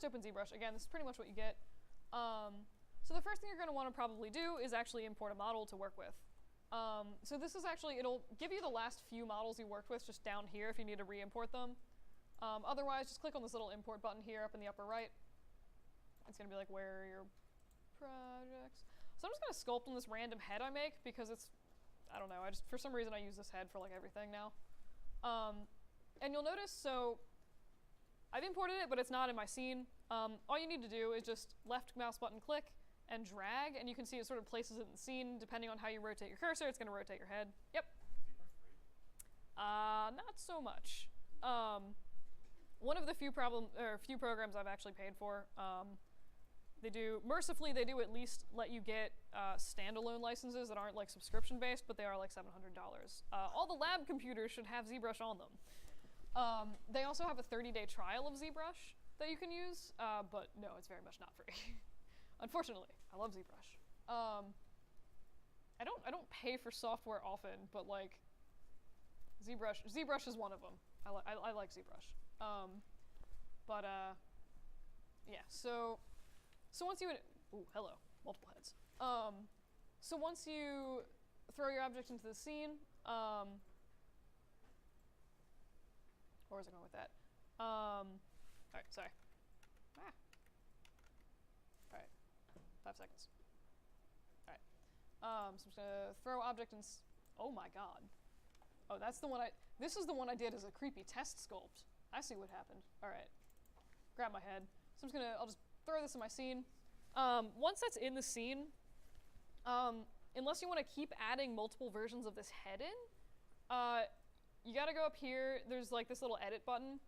open ZBrush. Again, this is pretty much what you get. So the first thing you're going to want to probably do is actually import a model to work with. So this is actually, it'll give you the last few models you worked with just down here if you need to re-import them. Otherwise, just click on this little import button here up in the upper right. It's going to be like, where are your projects? So I'm just going to sculpt on this random head I make because it's, I don't know, for some reason I use this head for like everything now. And you'll notice, so I've imported it, but it's not in my scene. All you need to do is just left mouse button click and drag, and you can see it sort of places it in the scene. Depending on how you rotate your cursor, it's going to rotate your head. Yep. Not so much. One of the few programs I've actually paid for. Mercifully, they do at least let you get standalone licenses that aren't like subscription based, but they are like $700. All the lab computers should have ZBrush on them. They also have a 30-day trial of ZBrush that you can use, but no, it's very much not free. Unfortunately, I love ZBrush. I don't pay for software often, but like ZBrush is one of them. I like ZBrush. Yeah. So once you hello, multiple heads. So once you throw your object into the scene, where was I going with that? All right, sorry. All right, 5 seconds. All right. So I'm just gonna throw object in. Oh my god. Oh, that's the one this is the one I did as a creepy test sculpt. I see what happened. All right. Grab my head. So I'll just throw this in my scene. Once that's in the scene, unless you want to keep adding multiple versions of this head in, you got to go up here. There's like this little edit button.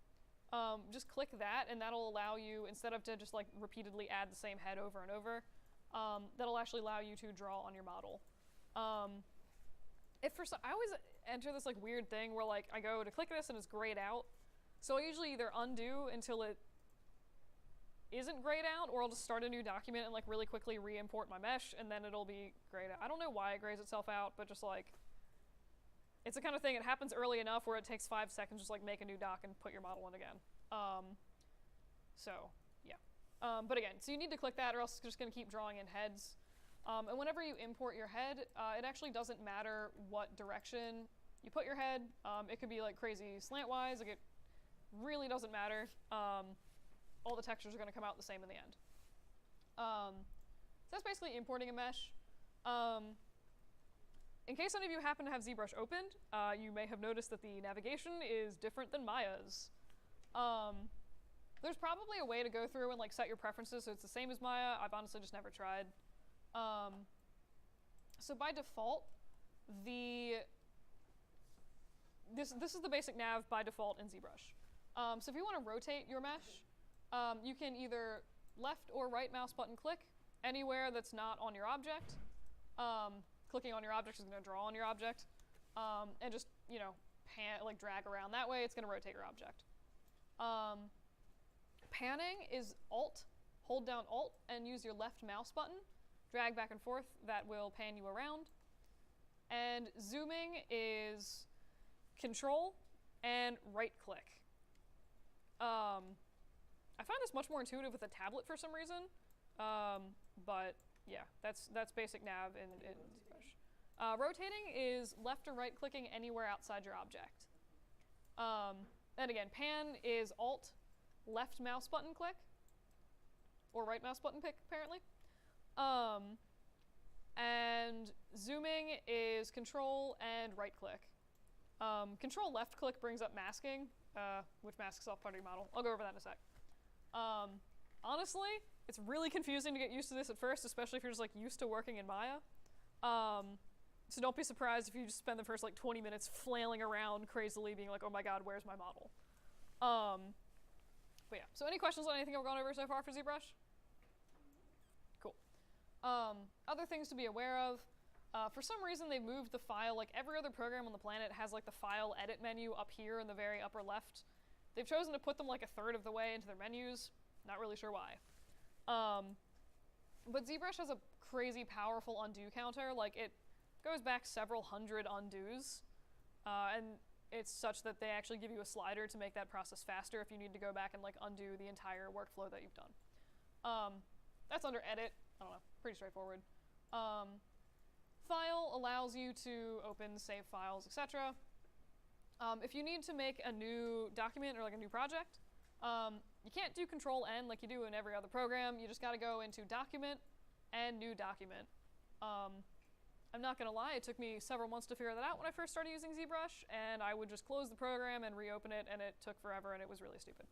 Just click that, and that'll allow you, instead of to just like repeatedly add the same head over and over, that'll actually allow you to draw on your model. I always enter this like weird thing where like I go to click this and it's grayed out. So I usually either undo until it isn't grayed out, or I'll just start a new document and like really quickly re-import my mesh, and then it'll be grayed out. I don't know why it grays itself out, but just like, it's the kind of thing, it happens early enough where it takes 5 seconds, just like make a new doc and put your model in again. So yeah. But again, so you need to click that or else it's just gonna keep drawing in heads. And whenever you import your head, it actually doesn't matter what direction you put your head. It could be like crazy slantwise, like it really doesn't matter. All the textures are going to come out the same in the end. So that's basically importing a mesh. In case any of you happen to have ZBrush opened, you may have noticed that the navigation is different than Maya's. There's probably a way to go through and like set your preferences so it's the same as Maya. I've honestly just never tried. So by default, this is the basic nav by default in ZBrush. So if you want to rotate your mesh, you can either left or right mouse button click anywhere that's not on your object. Clicking on your object is going to draw on your object, and just drag around that way. It's going to rotate your object. Panning is Alt, hold down Alt, and use your left mouse button. Drag back and forth. That will pan you around. And zooming is Control and right click. I find this much more intuitive with a tablet for some reason, but yeah, that's basic nav in ZBrush. Rotating is left or right clicking anywhere outside your object. And again, pan is Alt, left mouse button click, or right mouse button pick apparently. And zooming is Control and right click. Control left click brings up masking, which masks off part of your model. I'll go over that in a sec. Honestly, it's really confusing to get used to this at first, especially if you're just like used to working in Maya. So don't be surprised if you just spend the first like 20 minutes flailing around crazily being like, oh my god, where's my model? But yeah, so any questions on anything I've gone over so far for ZBrush? Cool. Other things to be aware of. For some reason, they've moved the file, like every other program on the planet has like the file edit menu up here in the very upper left. They've chosen to put them like a third of the way into their menus. Not really sure why. But ZBrush has a crazy powerful undo counter. Like it goes back several hundred undos. And it's such that they actually give you a slider to make that process faster if you need to go back and like undo the entire workflow that you've done. That's under edit. I don't know, pretty straightforward. File allows you to open, save files, etc. If you need to make a new document or like a new project, you can't do Control-N like you do in every other program. You just got to go into Document and New Document. I'm not going to lie, it took me several months to figure that out when I first started using ZBrush, and I would just close the program and reopen it, and it took forever, and it was really stupid.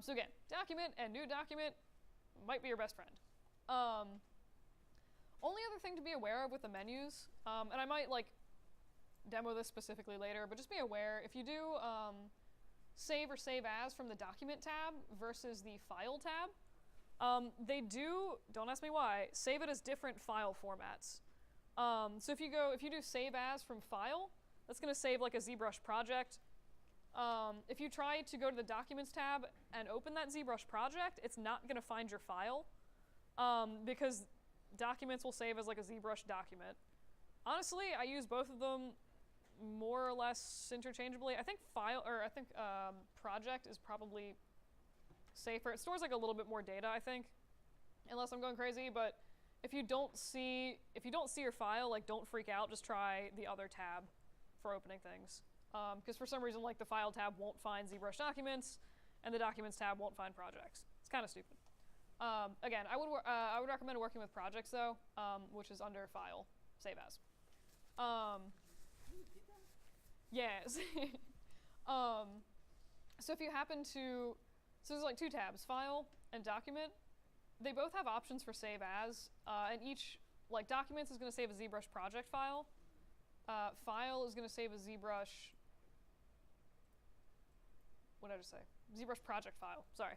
So again, Document and New Document might be your best friend. Only other thing to be aware of with the menus, and I might like demo this specifically later, but just be aware, if you do save or save as from the Document tab versus the File tab, they do, don't ask me why, save it as different file formats. So if you do save as from File, that's going to save like a ZBrush project. If you try to go to the Documents tab and open that ZBrush project, it's not going to find your file, because Documents will save as like a ZBrush document. Honestly, I use both of them more or less interchangeably. I think project is probably safer. It stores like a little bit more data, I think, unless I'm going crazy. But if you don't see your file, like, don't freak out. Just try the other tab for opening things, because for some reason, like, the File tab won't find ZBrush documents, and the Documents tab won't find projects. It's kind of stupid. Again, I would recommend working with projects though, which is under File, Save As. Yes. So if you happen to, so there's like two tabs, File and Document. They both have options for Save As, and each, like, Documents is going to save a ZBrush project file. File is going to save a ZBrush, what did I just say? ZBrush project file, sorry.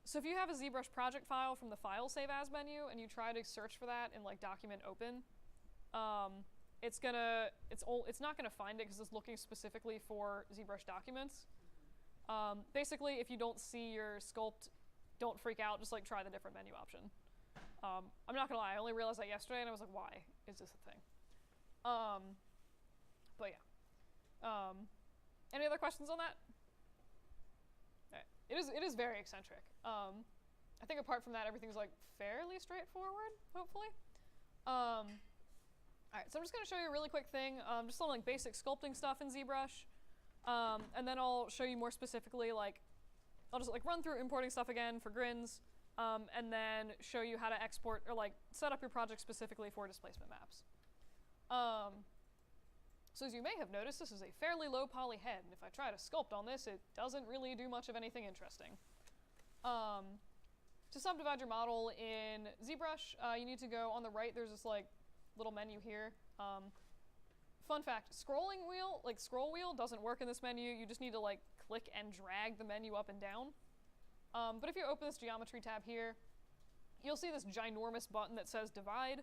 So if you have a ZBrush project file from the File Save As menu and you try to search for that in like Document Open, it's not gonna find it because it's looking specifically for ZBrush documents. Basically, if you don't see your sculpt, don't freak out. Just like try the different menu option. I'm not gonna lie, I only realized that yesterday and I was like, why is this a thing? But yeah. Any other questions on that? It is very eccentric. I think apart from that, everything's like fairly straightforward, hopefully. Alright, so I'm just going to show you a really quick thing, just some like basic sculpting stuff in ZBrush, and then I'll show you more specifically, like, I'll just like run through importing stuff again for grins, and then show you how to export or like set up your project specifically for displacement maps. So as you may have noticed, this is a fairly low poly head, and if I try to sculpt on this, it doesn't really do much of anything interesting. To subdivide your model in ZBrush, you need to go on the right, there's this like little menu here. Fun fact, scroll wheel doesn't work in this menu. You just need to like click and drag the menu up and down. But if you open this geometry tab here, you'll see this ginormous button that says divide.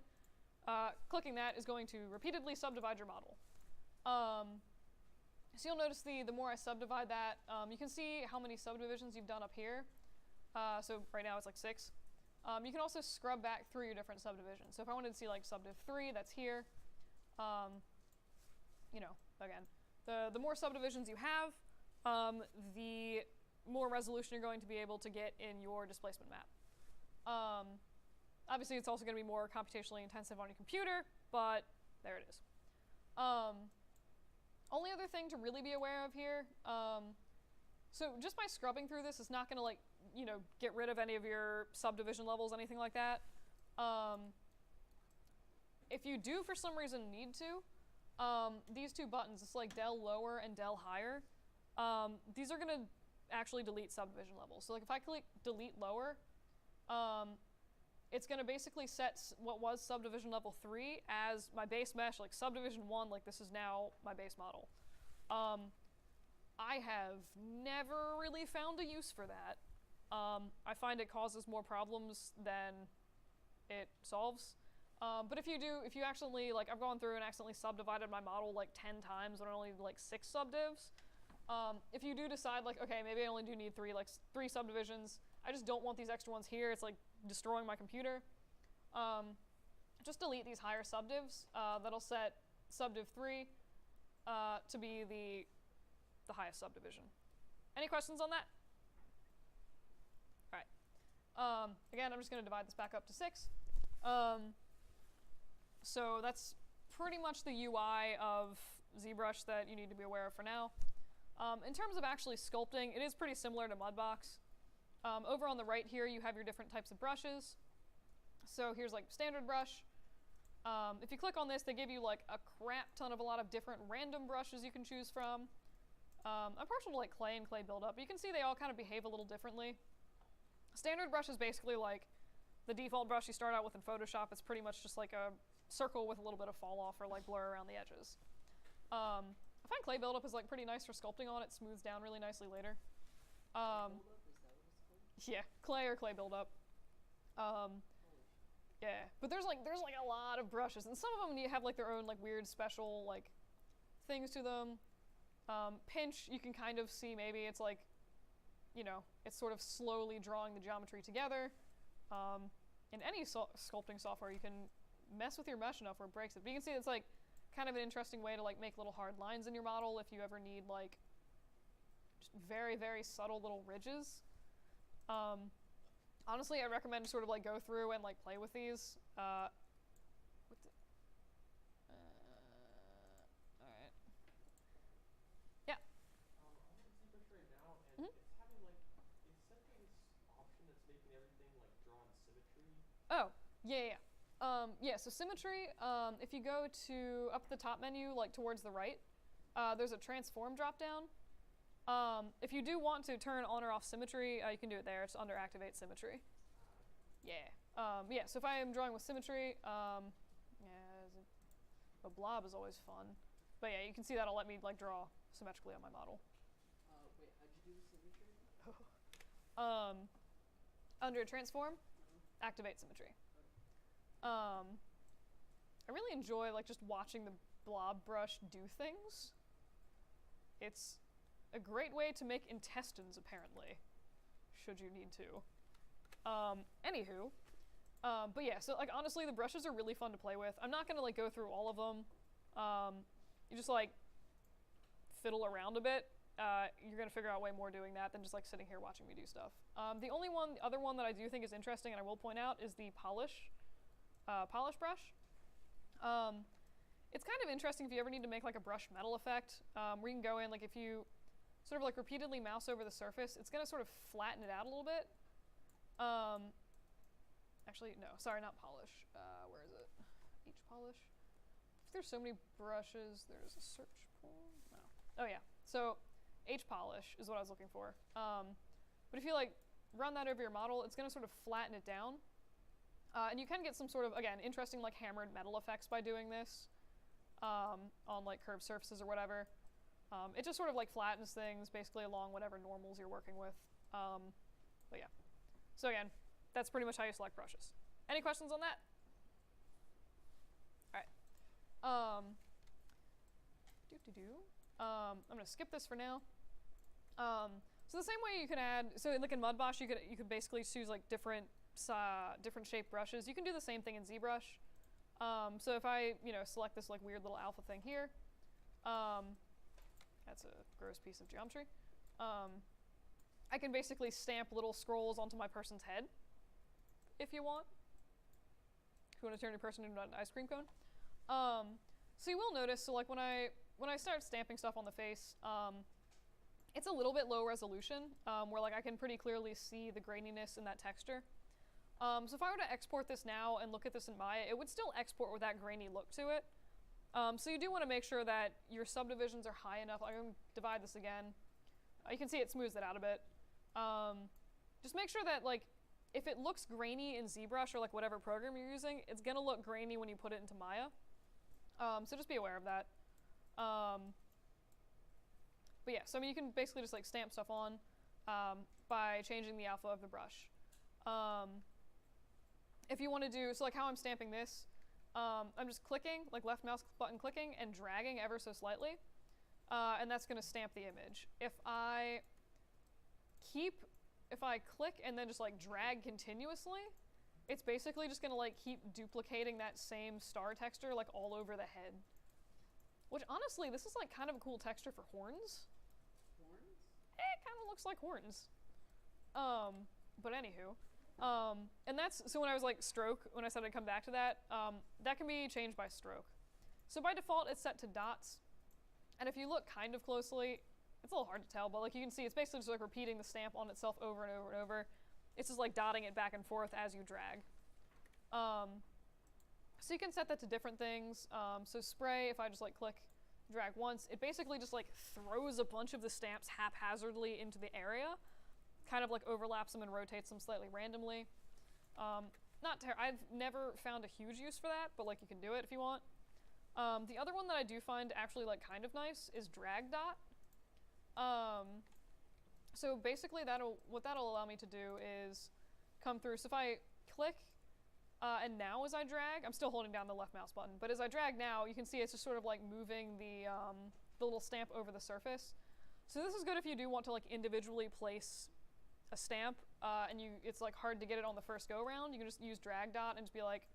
Clicking that is going to repeatedly subdivide your model. So you'll notice the more I subdivide that, you can see how many subdivisions you've done up here. So right now it's like 6. You can also scrub back through your different subdivisions. So if I wanted to see like subdiv 3, that's here. You know, again, the more subdivisions you have, the more resolution you're going to be able to get in your displacement map. Obviously, it's also going to be more computationally intensive on your computer, but there it is. Only other thing to really be aware of here, so just by scrubbing through this, it's not going to like, you know, get rid of any of your subdivision levels, anything like that. If you do for some reason need to, these two buttons, it's like del lower and del higher, these are going to actually delete subdivision levels. So like if I click delete lower, it's going to basically set what was subdivision level 3 as my base mesh, like subdivision 1, like this is now my base model. I have never really found a use for that. I find it causes more problems than it solves. But if you accidentally, like I've gone through and accidentally subdivided my model like 10 times when I only need like 6 subdivs, if you do decide like, okay, maybe I only do need 3 subdivisions, I just don't want these extra ones here, it's like destroying my computer, just delete these higher subdivs. That'll set subdiv 3 to be the highest subdivision. Any questions on that? All right. Again, I'm just going to divide this back up to 6. So that's pretty much the UI of ZBrush that you need to be aware of for now. In terms of actually sculpting, it is pretty similar to Mudbox. Over on the right here, you have your different types of brushes. So here's like standard brush. If you click on this, they give you like a crap ton of a lot of different random brushes you can choose from. I'm partial to like clay and clay buildup, but you can see they all kind of behave a little differently. Standard brush is basically like the default brush you start out with in Photoshop. It's pretty much just like a circle with a little bit of fall off or like blur around the edges. I find clay buildup is like pretty nice for sculpting on. It smooths down really nicely later. Yeah, clay or clay buildup. Yeah, but there's like a lot of brushes, and some of them you have like their own like weird special like things to them. Pinch, you can kind of see maybe it's like, you know, it's sort of slowly drawing the geometry together. In any sculpting software, you can mess with your mesh enough where it breaks it. But you can see it's like kind of an interesting way to like make little hard lines in your model if you ever need like just very, very subtle little ridges. Honestly, I recommend sort of like go through and like play with these. Alright. Yeah. I'm on ZBrush right now, and it's having like, it sent me this option that's making everything like draw in symmetry. Oh, yeah. Yeah, so symmetry, if you go to up the top menu, like towards the right, there's a transform drop down. If you do want to turn on or off symmetry, you can do it there. It's under activate symmetry. Yeah. Yeah, so if I am drawing with symmetry, a blob is always fun. But yeah, you can see that'll let me like draw symmetrically on my model. Wait, how'd you do the symmetry? Under transform, activate symmetry. I really enjoy like just watching the blob brush do things. It's a great way to make intestines, apparently, should you need to. Anywho, but yeah, so like honestly, the brushes are really fun to play with. I'm not gonna like go through all of them. You just like fiddle around a bit. You're gonna figure out way more doing that than just like sitting here watching me do stuff. The other one that I do think is interesting, and I will point out, is the polish brush. It's kind of interesting if you ever need to make like a brush metal effect, where you can go in, like if you sort of like repeatedly mouse over the surface, it's gonna sort of flatten it out a little bit. Actually, no, sorry, not polish. Where is it? H polish. If there's so many brushes, there's a search pool. No. Oh yeah, so H polish is what I was looking for. But if you like run that over your model, it's gonna sort of flatten it down. And you can get some sort of, again, interesting like hammered metal effects by doing this on like curved surfaces or whatever. It just sort of like flattens things basically along whatever normals you're working with. But yeah. So again, that's pretty much how you select brushes. Any questions on that? All right. I'm gonna skip this for now. So the same way you can add, so like in Mudbosh, you could basically choose like different shaped brushes. You can do the same thing in ZBrush. So if I, select this like weird little alpha thing here, that's a gross piece of geometry. I can basically stamp little scrolls onto my person's head, if you want. If you want to turn your person into an ice cream cone. So you will notice, so like when I start stamping stuff on the face, it's a little bit low resolution, where like I can pretty clearly see the graininess in that texture. So if I were to export this now and look at this in Maya, it would still export with that grainy look to it. So you do want to make sure that your subdivisions are high enough. I'm going to divide this again. You can see it smooths it out a bit. Just make sure that like if it looks grainy in ZBrush or like whatever program you're using, it's going to look grainy when you put it into Maya. So just be aware of that. But yeah, so I mean you can basically just like stamp stuff on by changing the alpha of the brush. If you want to do, so like how I'm stamping this, I'm just clicking, like left mouse button clicking and dragging ever so slightly, and that's going to stamp the image. If I click and then just like drag continuously, it's basically just going to like keep duplicating that same star texture like all over the head. which honestly, this is like kind of a cool texture for horns. Horns? It kind of looks like horns. But anywho, and that's, so when I was like stroke, when I said I'd come back to that, that can be changed by stroke. So by default, it's set to dots. And if you look kind of closely, it's a little hard to tell, but like you can see, it's basically just like repeating the stamp on itself over and over and over. It's just like dotting it back and forth as you drag. So you can set that to different things. So spray, if I just like click, drag once, it basically just like throws a bunch of the stamps haphazardly into the area, kind of like overlaps them and rotates them slightly randomly. I've never found a huge use for that, but like you can do it if you want. The other one that I do find actually like kind of nice is drag dot. So basically what that'll allow me to do is come through. So if I click, and now as I drag, I'm still holding down the left mouse button, but as I drag now, you can see it's just sort of like moving the little stamp over the surface. So this is good if you do want to like individually place a stamp, and it's like hard to get it on the first go round. You can just use drag dot and just be like,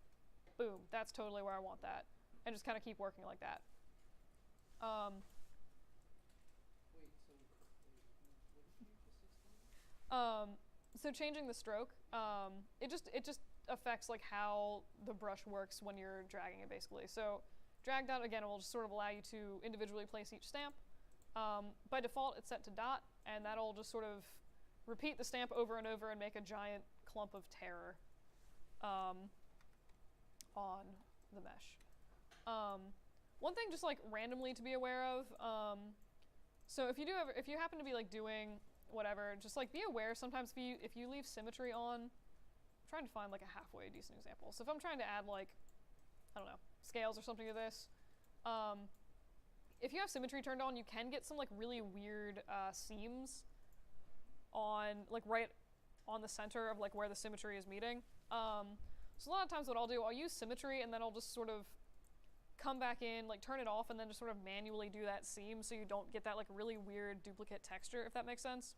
boom, that's totally where I want that, and just kind of keep working like that. Wait, so what did you just explain? So changing the stroke, it just affects like how the brush works when you're dragging it basically. So drag dot again will just sort of allow you to individually place each stamp. By default, it's set to dot, and that'll just sort of repeat the stamp over and over and make a giant clump of terror on the mesh. One thing just like randomly to be aware of, so if you happen to be like doing whatever, just like be aware sometimes if you leave symmetry on. I'm trying to find like a halfway decent example. So if I'm trying to add like, I don't know, scales or something to this, if you have symmetry turned on, you can get some like really weird seams on like right on the center of like where the symmetry is meeting. So a lot of times what I'll do, I'll use symmetry and then I'll just sort of come back in, like turn it off, and then just sort of manually do that seam so you don't get that like really weird duplicate texture, if that makes sense.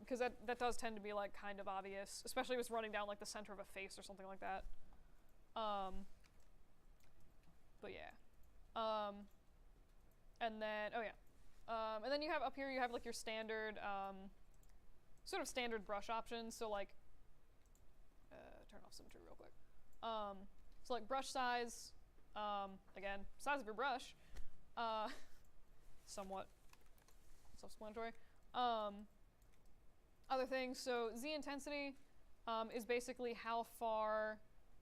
Because that does tend to be like kind of obvious, especially if it's running down like the center of a face or something like that. But yeah. And then, and then you have up here, you have like your standard, sort of standard brush options. So like, turn off symmetry real quick. So like brush size, again, size of your brush, somewhat self-explanatory. Other things, so Z intensity is basically how far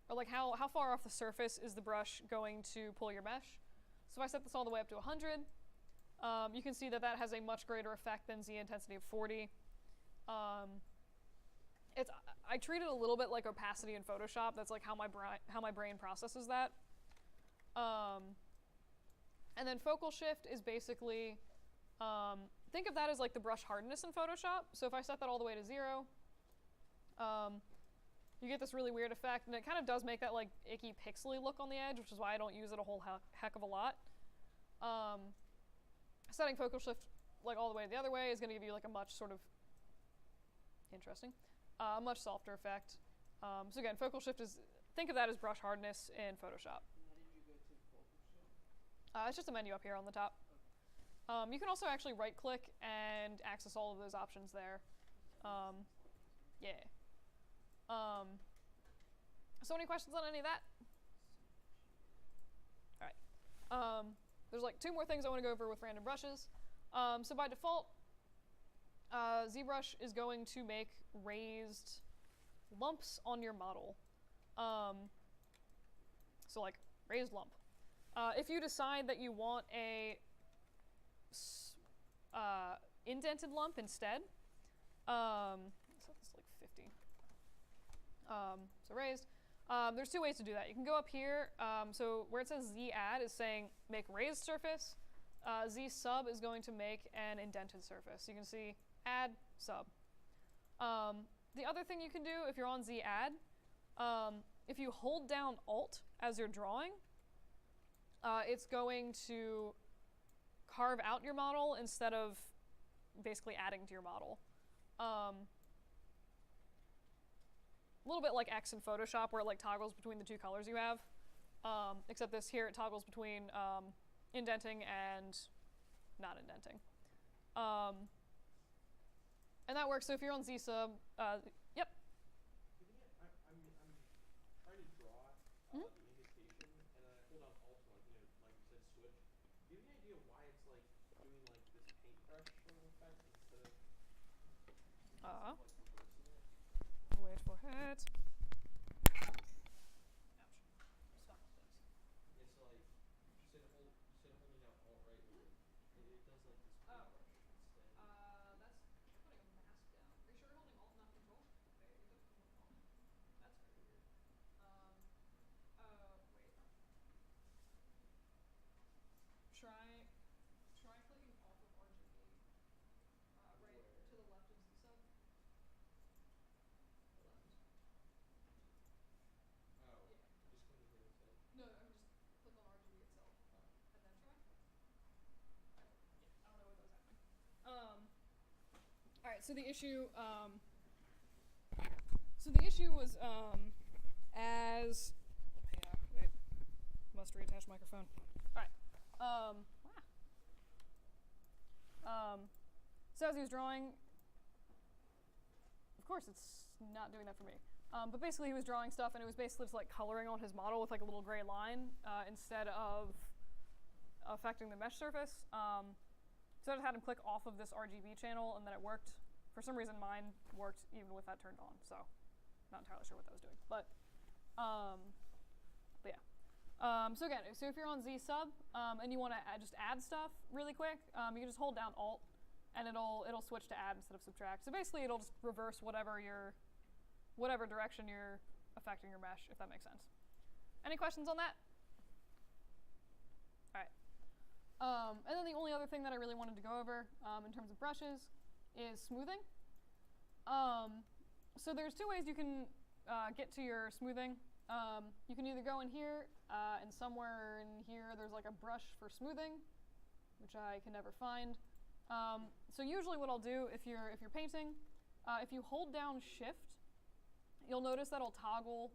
off the surface is the brush going to pull your mesh. So if I set this all the way up to 100, you can see that that has a much greater effect than Z intensity of 40. I treat it a little bit like opacity in Photoshop. That's like how my brain processes that. And then focal shift is basically, think of that as like the brush hardness in Photoshop. So if I set that all the way to 0, you get this really weird effect, and it kind of does make that like icky pixely look on the edge, which is why I don't use it a whole heck of a lot. Setting focal shift like all the way the other way is going to give you like a much sort of interesting, much softer effect. So again, focal shift is, think of that as brush hardness in Photoshop. And how did you go to focal shift? It's just a menu up here on the top. You can also actually right click and access all of those options there. Yeah. So any questions on any of that? All right. There's like 2 more things I want to go over with random brushes. So by default, ZBrush is going to make raised lumps on your model. So like raised lump. If you decide that you want a indented lump instead, set this like 50. So raised. There's 2 ways to do that. You can go up here, so where it says Z add is saying make raised surface. Z sub is going to make an indented surface. You can see add sub. The other thing you can do if you're on Z add, if you hold down Alt as you're drawing, it's going to carve out your model instead of basically adding to your model. A little bit like X in Photoshop where it like toggles between the 2 colors you have, except this here it toggles between indenting and not indenting. And that works. So if you're on ZSub, yep. I'm trying to draw the indentation, and then I hold down Alt on, like you said, switch. Do you have any idea why it's like doing like this paintbrush sort of effect instead of like reversing it? Wait for it. Ouch. Stop this. It's like you said holding down Alt right, it does like this paintbrush instead. That's putting a mask down. Are you sure you're holding Alt, not Control? Okay, you're definitely holding Alt. That's very weird. Wait. Try clicking off of RGB. Right to the left of ZSub. The left. Oh, Yeah. just come to here instead. No, I mean just click on RGB itself. Oh. And then try. Yeah, I don't know what was happening. All right, so the issue was as wait, must reattach microphone. All right. So as he was drawing, of course it's not doing that for me. But basically he was drawing stuff, and it was basically just like coloring on his model with like a little gray line instead of affecting the mesh surface. So I just had him click off of this RGB channel, and then it worked. For some reason mine worked even with that turned on, so not entirely sure what that was doing. But yeah. So again, so if you're on ZSub and you want to just add stuff really quick, you can just hold down Alt, and it'll switch to add instead of subtract. So basically, it'll just reverse whatever direction you're affecting your mesh, if that makes sense. Any questions on that? All right. And then the only other thing that I really wanted to go over in terms of brushes is smoothing. So there's two ways you can get to your smoothing. You can either go in here, and somewhere in here there's like a brush for smoothing, which I can never find. So usually what I'll do if you're painting, if you hold down Shift, you'll notice that it'll toggle.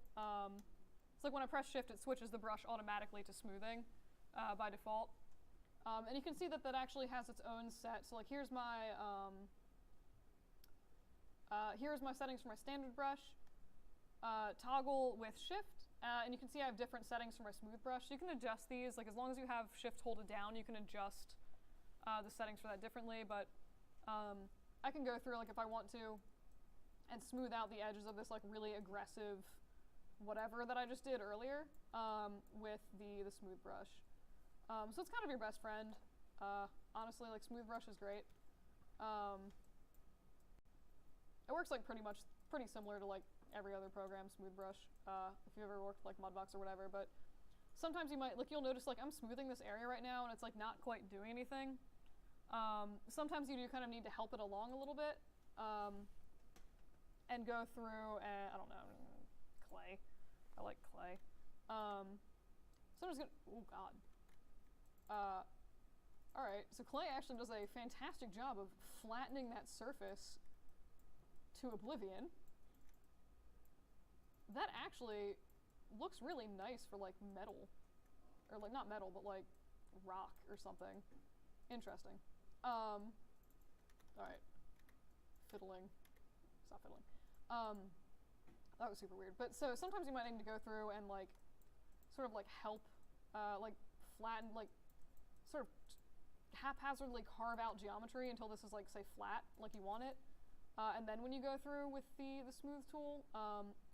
It's like when I press Shift, it switches the brush automatically to smoothing by default. And you can see that actually has its own set. So like here's my settings for my standard brush. Toggle with Shift, and you can see I have different settings for my smooth brush. So you can adjust these, like as long as you have Shift holded down, you can adjust the settings for that differently. But I can go through, like if I want to, and smooth out the edges of this like really aggressive whatever that I just did earlier with the smooth brush. So it's kind of your best friend. Honestly, like smooth brush is great. It works like pretty similar to like every other program, smooth brush, if you ever worked like Mudbox or whatever. But sometimes you'll notice like I'm smoothing this area right now and it's like not quite doing anything. Sometimes you do kind of need to help it along a little bit and go through, I don't know, clay. I like clay. So I'm just gonna, oh God. All right, so clay actually does a fantastic job of flattening that surface to oblivion. That actually looks really nice for like metal, or like not metal, but like rock or something. Interesting. All right, fiddling. Stop fiddling. That was super weird. But so sometimes you might need to go through and like sort of like help, like flatten, like sort of haphazardly carve out geometry until this is like say flat, like you want it. And then when you go through with the smooth tool,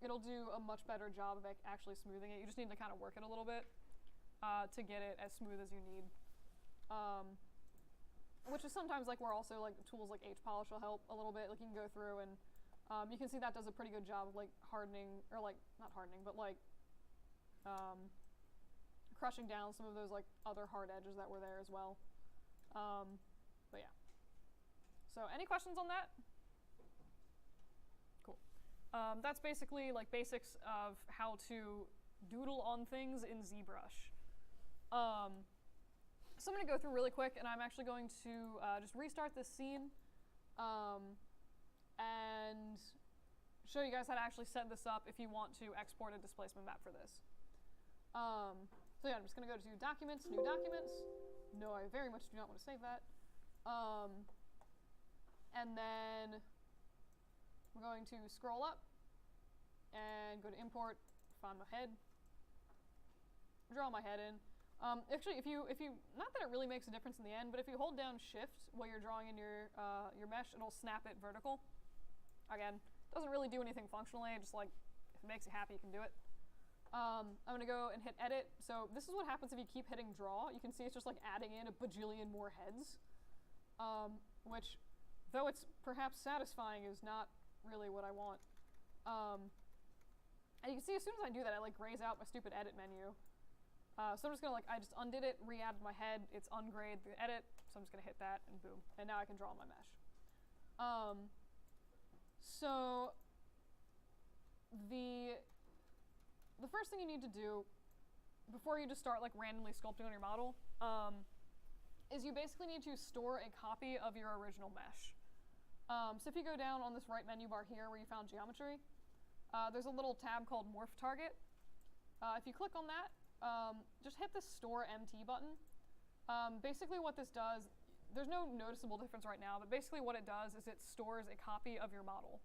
it'll do a much better job of actually smoothing it. You just need to kind of work it a little bit to get it as smooth as you need. Which is sometimes like where also like tools like H-Polish will help a little bit. Like you can go through and you can see that does a pretty good job of like hardening, or like not hardening, but like crushing down some of those like other hard edges that were there as well. But yeah. So any questions on that? Cool. That's basically like basics of how to doodle on things in ZBrush. So I'm going to go through really quick, and I'm actually going to just restart this scene and show you guys how to actually set this up if you want to export a displacement map for this. So yeah, I'm just going to go to Documents, New Documents. no, I very much do not want to save that. And then we're going to scroll up and go to import, find my head, draw my head in. Actually, if you, not that it really makes a difference in the end, but if you hold down Shift while you're drawing in your mesh, it'll snap it vertical. Again, doesn't really do anything functionally, just like, if it makes you happy, you can do it. I'm gonna go and hit edit. So this is what happens if you keep hitting draw. You can see it's just like adding in a bajillion more heads, which, though it's perhaps satisfying, is not really what I want. And you can see as soon as I do that, I like grays out my stupid edit menu. So I'm just gonna I just undid it, re-added my head, it's ungrayed the edit, so I'm just gonna hit that and boom. And now I can draw my mesh. So the first thing you need to do before you just start like randomly sculpting on your model is you basically need to store a copy of your original mesh. So if you go down on this right menu bar here where you found geometry, there's a little tab called Morph Target. If you click on that, just hit the Store MT button. Basically what this does, there's no noticeable difference right now, but basically what it does is it stores a copy of your model.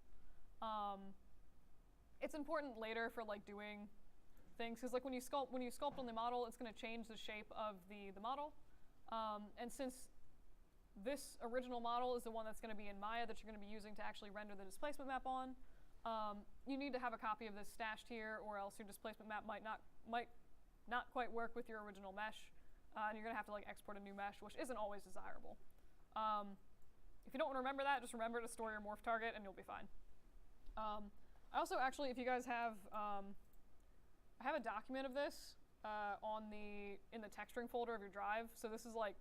It's important later for like doing things, because like when you sculpt on the model, it's going to change the shape of the model. And since this original model is the one that's going to be in Maya that you're going to be using to actually render the displacement map on, you need to have a copy of this stashed here, or else your displacement map might not quite work with your original mesh, and you're going to have to like export a new mesh, which isn't always desirable. If you don't want to remember that, just remember to store your morph target and you'll be fine. I also actually, if you guys have, I have a document of this in the texturing folder of your drive. So this is like,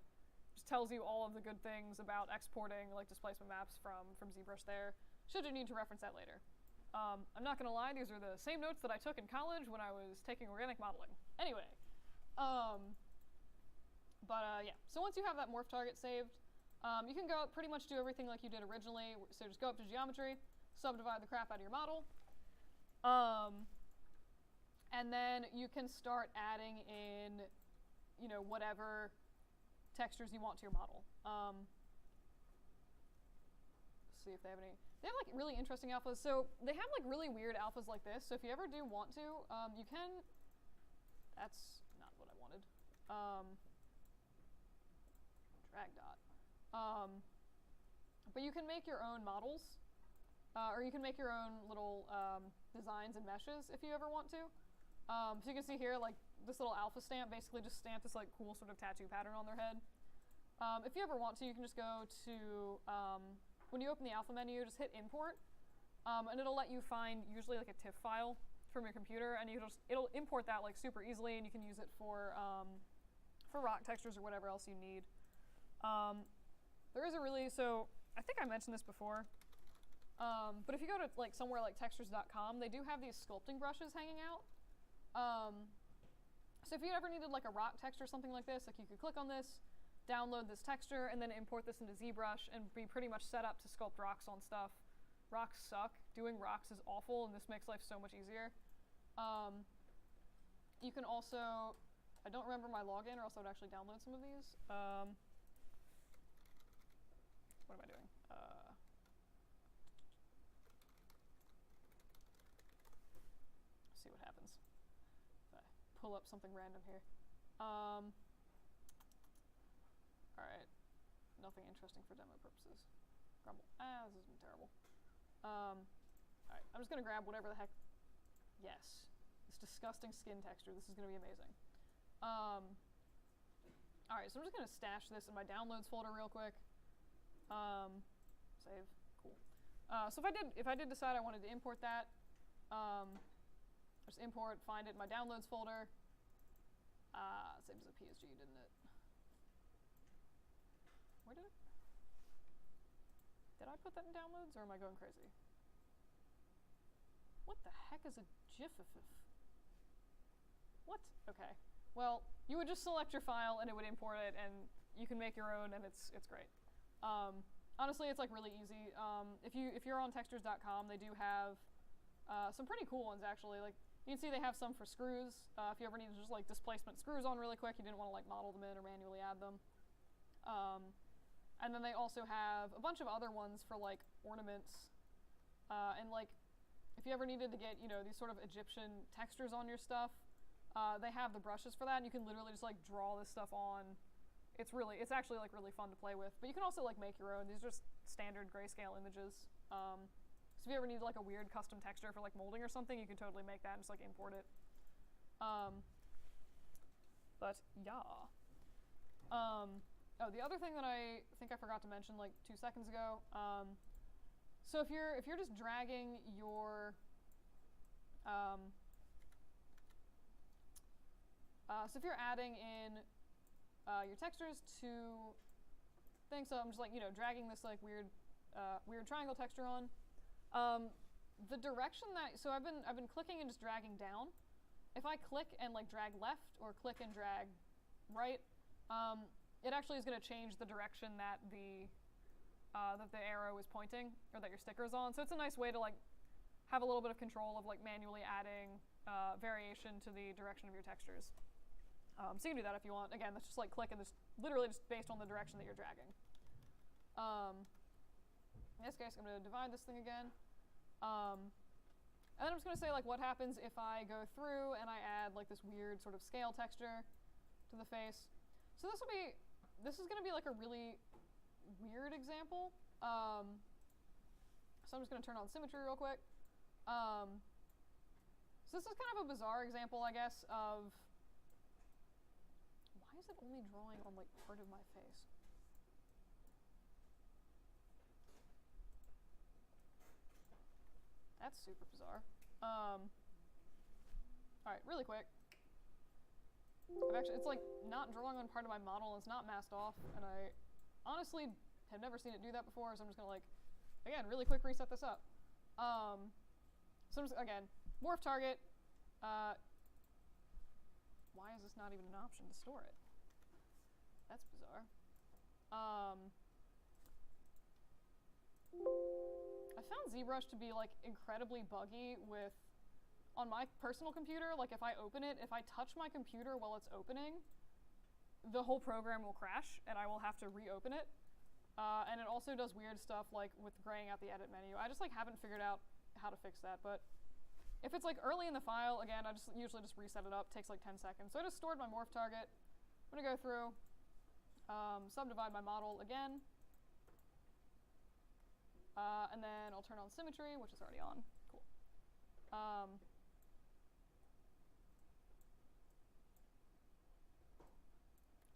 just tells you all of the good things about exporting like displacement maps from ZBrush there, should you need to reference that later. I'm not gonna lie, these are the same notes that I took in college when I was taking organic modeling. Anyway, yeah, so once you have that morph target saved, you can go pretty much do everything like you did originally. So just go up to geometry, subdivide the crap out of your model, and then you can start adding in, you know, whatever textures you want to your model. Let's see if they have any. They have like really interesting alphas. So they have like really weird alphas like this. So if you ever do want to, you can. That's not what I wanted. Drag dot. But you can make your own models, or you can make your own little designs and meshes if you ever want to. So you can see here, like this little alpha stamp basically just stamped this like cool sort of tattoo pattern on their head. If you ever want to, you can just go to when you open the alpha menu, just hit import, and it'll let you find usually like a TIFF file from your computer, and it'll import that like super easily, and you can use it for rock textures or whatever else you need. There is a so I think I mentioned this before, but if you go to like somewhere like textures.com, they do have these sculpting brushes hanging out. So if you ever needed like a rock texture or something like this, like you could click on this, download this texture, and then import this into ZBrush and be pretty much set up to sculpt rocks on stuff. Rocks suck. Doing rocks is awful, and this makes life so much easier. You can also, I don't remember my login, or else I would actually download some of these. What am I doing? See what happens if I pull up something random here. Alright, nothing interesting for demo purposes. Grumble. This has been terrible. Alright, I'm just gonna grab whatever the heck. Yes, this disgusting skin texture. This is gonna be amazing. Alright, so I'm just gonna stash this in my downloads folder real quick. Save. Cool. So if I did decide I wanted to import that, just import, find it in my downloads folder. Saved as a PSG, didn't it? Where did it? Did I put that in downloads, or am I going crazy? What the heck is a GIF? What? Okay. Well, you would just select your file and it would import it, and you can make your own, and it's great. Honestly, it's like really easy. If you're on textures.com, they do have some pretty cool ones actually. Like you can see they have some for screws. If you ever need to just like displacement screws on really quick, you didn't want to like model them in or manually add them. And then they also have a bunch of other ones for like ornaments, and like if you ever needed to get, you know, these sort of Egyptian textures on your stuff, they have the brushes for that, and you can literally just like draw this stuff on. It's actually like really fun to play with. But you can also like make your own. These are just standard grayscale images. So if you ever need like a weird custom texture for like molding or something, you can totally make that and just like import it. But yeah. Oh, the other thing that I think I forgot to mention like 2 seconds ago. So if you're just dragging your so if you're adding in your textures to things, so I'm just like, you know, dragging this like weird triangle texture on. The direction that, so I've been clicking and just dragging down. If I click and like drag left or click and drag right, it actually is going to change the direction that the arrow is pointing, or that your sticker is on. So it's a nice way to like have a little bit of control of like manually adding variation to the direction of your textures. So you can do that if you want. Again, that's just like click and just literally just based on the direction that you're dragging. In this case, I'm going to divide this thing again. And then I'm just going to say like what happens if I go through and I add like this weird sort of scale texture to the face. So this is going to be like a really weird example. So I'm just going to turn on symmetry real quick. So this is kind of a bizarre example, I guess, of why is it only drawing on like part of my face? That's super bizarre. All right, really quick. It's like not drawing on part of my model. It's not masked off, and I honestly have never seen it do that before. So I'm just gonna like, again, really quick reset this up. So I'm just, again, morph target. Why is this not even an option to store it? That's bizarre. I found ZBrush to be like incredibly buggy with, on my personal computer, like if I open it, if I touch my computer while it's opening, the whole program will crash and I will have to reopen it. And it also does weird stuff like with graying out the edit menu. I just like haven't figured out how to fix that, but if it's like early in the file, again, I just usually just reset it up. It takes like 10 seconds. So I just stored my morph target. I'm gonna go through, subdivide my model again. And then I'll turn on symmetry, which is already on. Cool.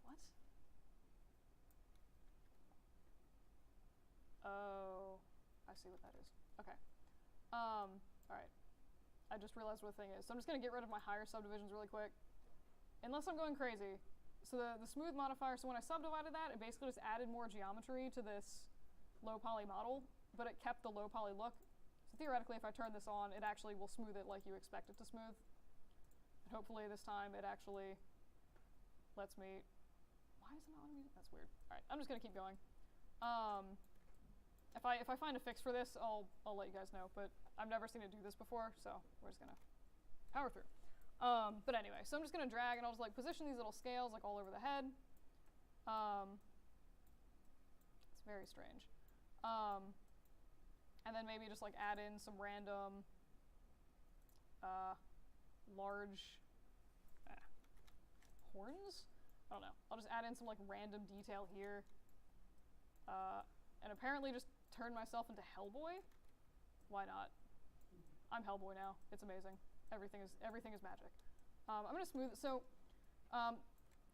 What? Oh, I see what that is. Okay. All right. I just realized what the thing is. So I'm just going to get rid of my higher subdivisions really quick. Unless I'm going crazy. So the smooth modifier, so when I subdivided that, it basically just added more geometry to this low poly model, but it kept the low poly look. So theoretically, if I turn this on, it actually will smooth it like you expect it to smooth. And hopefully this time it actually lets me, why is it not letting me? That's weird. All right, I'm just going to keep going. If I find a fix for this, I'll let you guys know, but I've never seen it do this before, so we're just going to power through. But anyway, so I'm just going to drag and I'll just like position these little scales like all over the head. It's very strange. And then maybe just like add in some random large horns? I don't know. I'll just add in some like random detail here. And apparently just turn myself into Hellboy. Why not? I'm Hellboy now. It's amazing. Everything is magic. I'm gonna smooth it. So,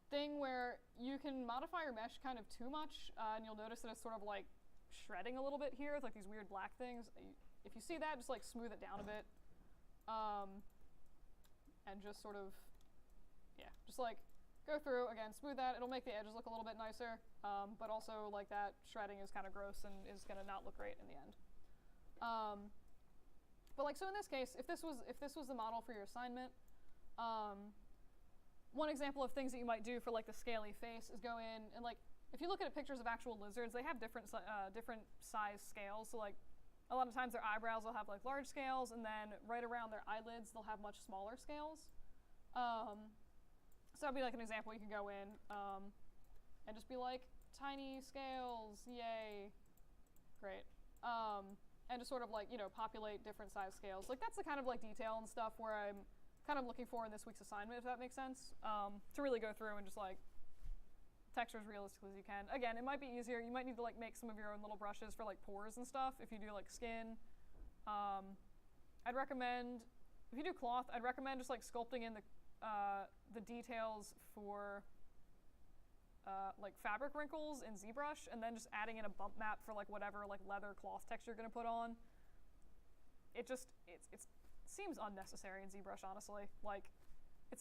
thing where you can modify your mesh kind of too much, and you'll notice that it's sort of like shredding a little bit here with like these weird black things. If you see that, just like smooth it down a bit, and just sort of, yeah, just like go through again, smooth that. It'll make the edges look a little bit nicer, but also like that shredding is kind of gross and is gonna not look great in the end. But like, so in this case, if this was the model for your assignment, one example of things that you might do for like the scaly face is go in and like, if you look at pictures of actual lizards, they have different size scales. So like, a lot of times their eyebrows will have like large scales, and then right around their eyelids they'll have much smaller scales. So that'd be like an example you can go in and just be like, tiny scales, yay. Great. And just sort of like, populate different size scales. Like that's the kind of like detail and stuff where I'm kind of looking for in this week's assignment, if that makes sense. To really go through and just like texture as realistically as you can. Again, it might be easier. You might need to like make some of your own little brushes for like pores and stuff if you do like skin. I'd recommend, if you do cloth, I'd recommend just like sculpting in the details for like fabric wrinkles in ZBrush, and then just adding in a bump map for like whatever like leather cloth texture you're gonna put on. It seems unnecessary in ZBrush, honestly. Like,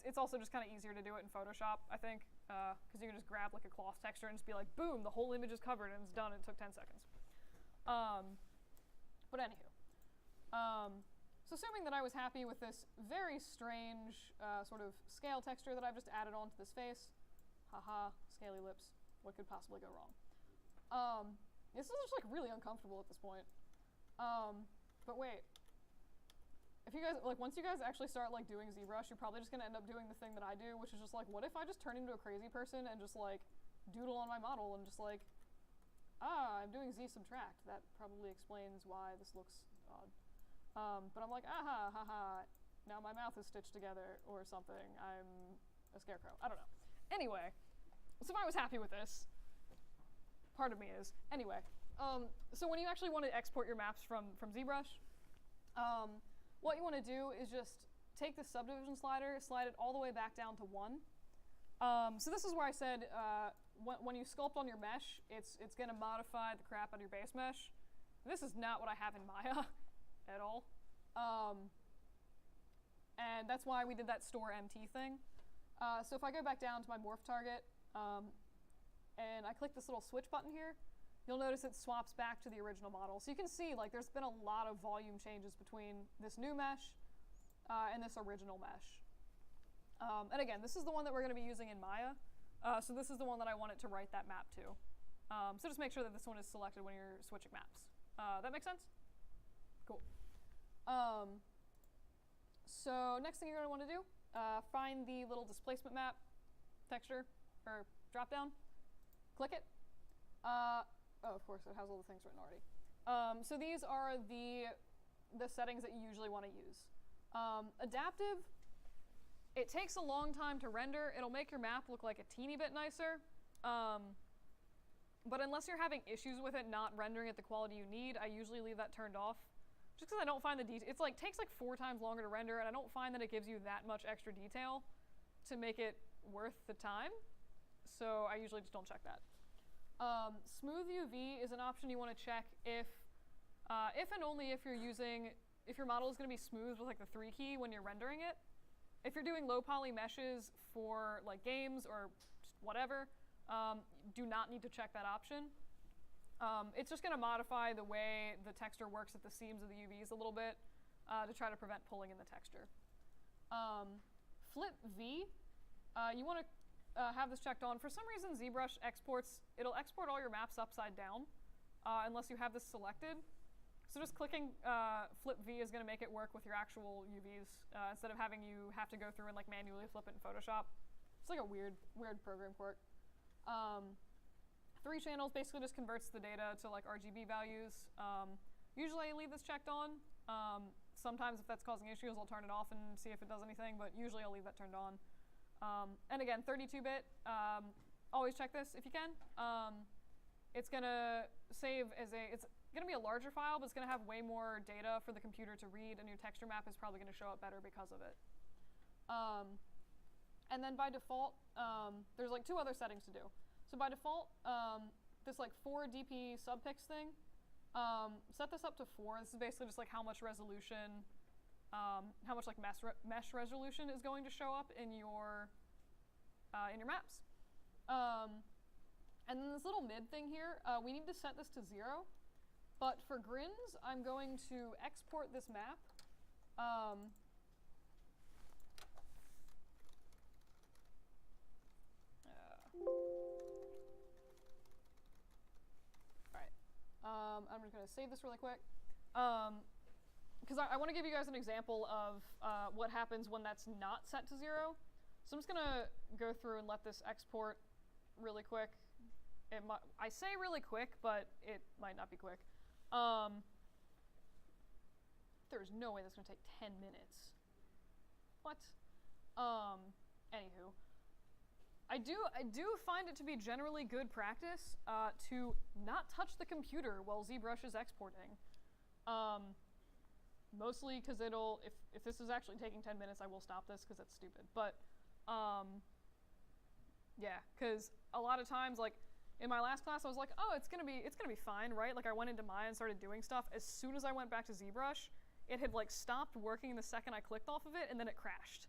it's also just kind of easier to do it in Photoshop, I think, because you can just grab like a cloth texture and just be like, boom, the whole image is covered and it's done. And it took 10 seconds. But anywho, so assuming that I was happy with this very strange sort of scale texture that I've just added onto this face. Haha, scaly lips. What could possibly go wrong? This is just like really uncomfortable at this point. But wait. If you guys, like once you guys actually start like doing ZBrush, you're probably just gonna end up doing the thing that I do, which is just like, what if I just turn into a crazy person and just like doodle on my model and just like, I'm doing Z subtract. That probably explains why this looks odd. But I'm like, aha, haha, now my mouth is stitched together or something. I'm a scarecrow. I don't know. Anyway, so if I was happy with this, part of me is. Anyway, so when you actually want to export your maps from ZBrush, what you want to do is just take the subdivision slider, slide it all the way back down to 1. So this is where I said when you sculpt on your mesh, it's going to modify the crap out of your base mesh. This is not what I have in Maya at all. And that's why we did that store MT thing. So if I go back down to my morph target, and I click this little switch button here, you'll notice it swaps back to the original model. So you can see like there's been a lot of volume changes between this new mesh and this original mesh. And again, this is the one that we're going to be using in Maya. So this is the one that I want it to write that map to. So just make sure that this one is selected when you're switching maps. That makes sense? Cool. So next thing you're going to want to do, find the little displacement map texture or drop down, click it. Oh, of course, it has all the things written already. So these are the settings that you usually want to use. Adaptive, it takes a long time to render. It'll make your map look like a teeny bit nicer. But unless you're having issues with it not rendering at the quality you need, I usually leave that turned off. Just because I don't find the detail, it's like takes like 4 times longer to render, and I don't find that it gives you that much extra detail to make it worth the time. So I usually just don't check that. Smooth UV is an option you want to check if and only if you're using, if your model is going to be smooth with like the 3 key when you're rendering it. If you're doing low poly meshes for like games or just whatever, do not need to check that option. It's just going to modify the way the texture works at the seams of the UVs a little bit to try to prevent pulling in the texture. Flip V, you want to have this checked on. For some reason, ZBrush it'll export all your maps upside down unless you have this selected. So just clicking Flip V is going to make it work with your actual UVs instead of having you have to go through and like manually flip it in Photoshop. It's like a weird program quirk. 3 channels basically just converts the data to like RGB values. Usually I leave this checked on. Sometimes if that's causing issues, I'll turn it off and see if it does anything, but usually I'll leave that turned on. And again, 32-bit, always check this if you can. It's gonna save as it's gonna be a larger file, but it's gonna have way more data for the computer to read, and your texture map is probably gonna show up better because of it. And then by default, there's like 2 other settings to do. So by default, this like 4 DP subpix thing, set this up to 4. This is basically just like how much resolution, how much like mesh resolution is going to show up in your maps. And then this little mid thing here, we need to set this to 0. But for grins, I'm going to export this map. I'm just going to save this really quick. Because I want to give you guys an example of what happens when that's not set to 0. So I'm just going to go through and let this export really quick. I say really quick, but it might not be quick. There's no way that's gonna take 10 minutes. What? Anywho. I do find it to be generally good practice to not touch the computer while ZBrush is exporting. Mostly because if this is actually taking 10 minutes, I will stop this because that's stupid. But, yeah, because a lot of times, like, in my last class, I was like, oh, it's gonna be fine, right? Like, I went into Maya and started doing stuff. As soon as I went back to ZBrush, it had, like, stopped working the second I clicked off of it, and then it crashed.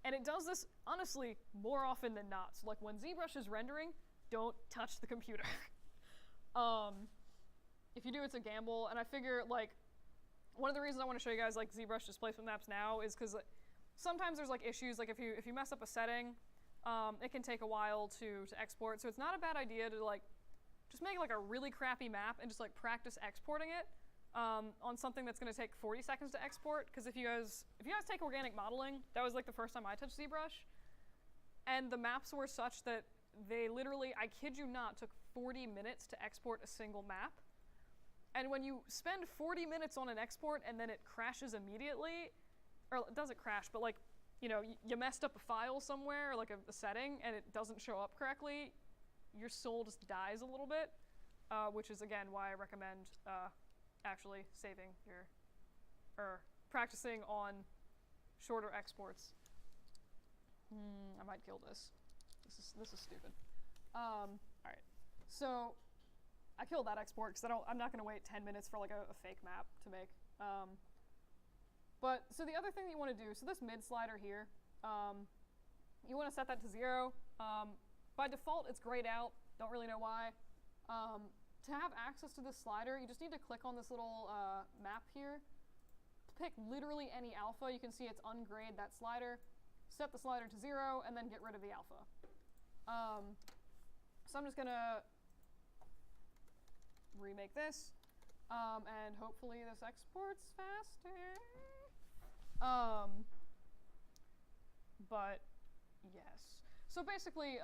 And it does this, honestly, more often than not. So, like, when ZBrush is rendering, don't touch the computer. If you do, it's a gamble. And I figure, like, one of the reasons I want to show you guys, like, ZBrush displacement maps now is because sometimes there's, like, issues. Like, if you mess up a setting, it can take a while to export. So it's not a bad idea to, like, just make, like, a really crappy map and just, like, practice exporting it on something that's going to take 40 seconds to export. Because if you guys take organic modeling, that was, like, the first time I touched ZBrush. And the maps were such that they literally, I kid you not, took 40 minutes to export a single map. And when you spend 40 minutes on an export and then it crashes immediately, or it doesn't crash, but like, you know, you messed up a file somewhere, like a setting, and it doesn't show up correctly, your soul just dies a little bit, which is, again, why I recommend actually saving or practicing on shorter exports. I might kill this. This is stupid. All right, so I killed that export because I'm not going to wait 10 minutes for like a fake map to make. But so the other thing that you want to do, so this mid slider here, you want to set that to 0. By default, it's grayed out. Don't really know why. To have access to this slider, you just need to click on this little map here. Pick literally any alpha. You can see it's ungrayed, that slider. Set the slider to 0, and then get rid of the alpha. So I'm just going to remake this, and hopefully this exports faster. But yes. So basically,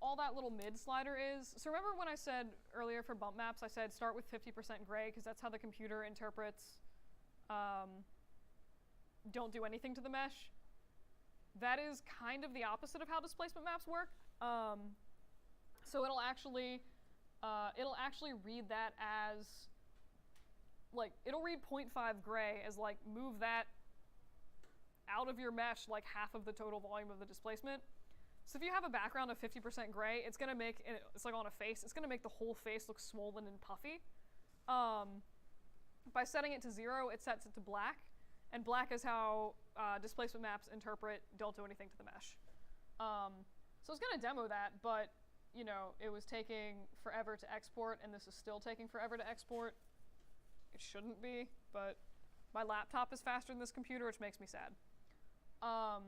all that little mid slider is, so remember when I said earlier for bump maps, I said start with 50% gray, because that's how the computer interprets don't do anything to the mesh. That is kind of the opposite of how displacement maps work. So it'll actually read that as, like, it'll read 0.5 gray as, like, move that out of your mesh like half of the total volume of the displacement. So if you have a background of 50% gray, it's going to make, it's like on a face, it's going to make the whole face look swollen and puffy. By setting it to 0, it sets it to black, and black is how displacement maps interpret don't do anything to the mesh. So I was going to demo that, but you know, it was taking forever to export, and this is still taking forever to export. It shouldn't be, but my laptop is faster than this computer, which makes me sad. All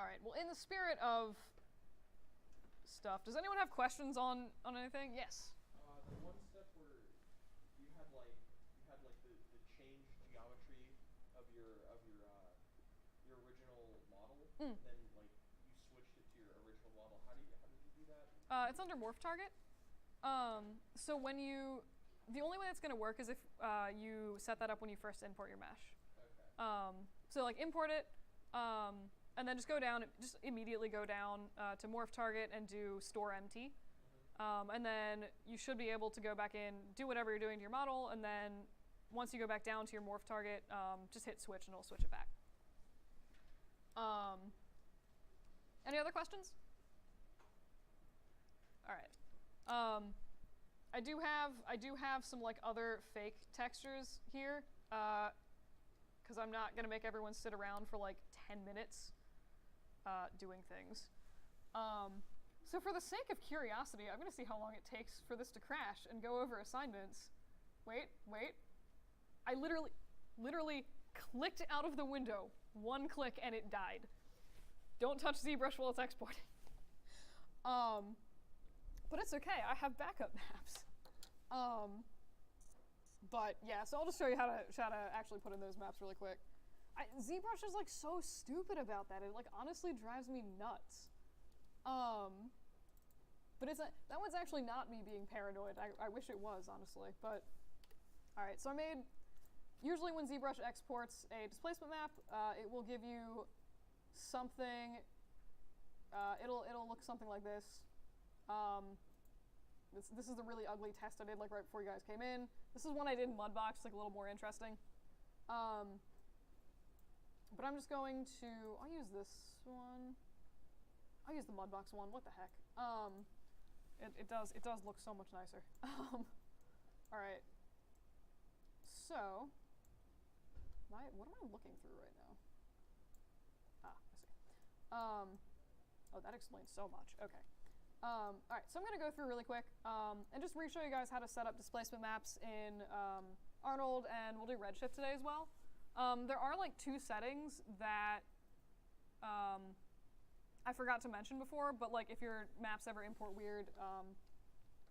right, well, in the spirit of stuff, does anyone have questions on anything? Yes? The one step where you had like the change geometry of your original model, and then like you switched it to your original model. How did you do that? It's under morph target. So when the only way that's going to work is if you set that up when you first import your mesh. Okay. So like import it, and then just go down, just immediately go down to morph target and do store empty. And then you should be able to go back in, do whatever you're doing to your model, and then once you go back down to your morph target, just hit switch and it'll switch it back. Any other questions? All right. I do have some like other fake textures here, because I'm not gonna make everyone sit around for like 10 minutes doing things. So for the sake of curiosity, I'm gonna see how long it takes for this to crash and go over assignments. Wait. I literally clicked out of the window, one click, and it died. Don't touch ZBrush while it's exporting. But it's okay, I have backup maps. But yeah, so I'll just show you how to actually put in those maps really quick. ZBrush is like so stupid about that. It like honestly drives me nuts. But that one's actually not me being paranoid. I wish it was, honestly. But, alright, so I made, usually when ZBrush exports a displacement map, it will give you something, it'll look something like this. This is the really ugly test I did like right before you guys came in. This is one I did in Mudbox, like a little more interesting. But I'm just going to, I'll use this one. I'll use the Mudbox one, what the heck. It does look so much nicer. Alright. So, what am I looking through right now? Ah, I see. Oh, that explains so much, okay. Alright, so I'm gonna go through really quick, and just re-show you guys how to set up displacement maps in Arnold, and we'll do Redshift today as well. There are like 2 settings that I forgot to mention before, but like if your maps ever import weird,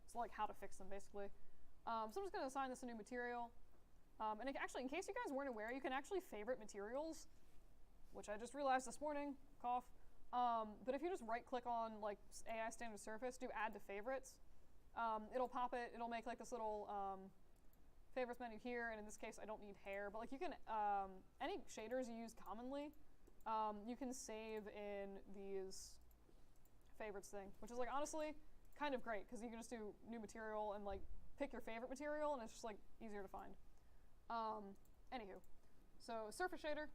it's like how to fix them basically. So I'm just gonna assign this a new material. And actually, in case you guys weren't aware, you can actually favorite materials, which I just realized this morning, cough. But if you just right-click on like AI standard surface, do add to favorites, it'll pop it, it'll make like this little favorites menu here, and in this case I don't need hair, but like you can, any shaders you use commonly, you can save in these favorites thing, which is like honestly kind of great, because you can just do new material and like pick your favorite material, and it's just like easier to find. Anywho, so surface shader,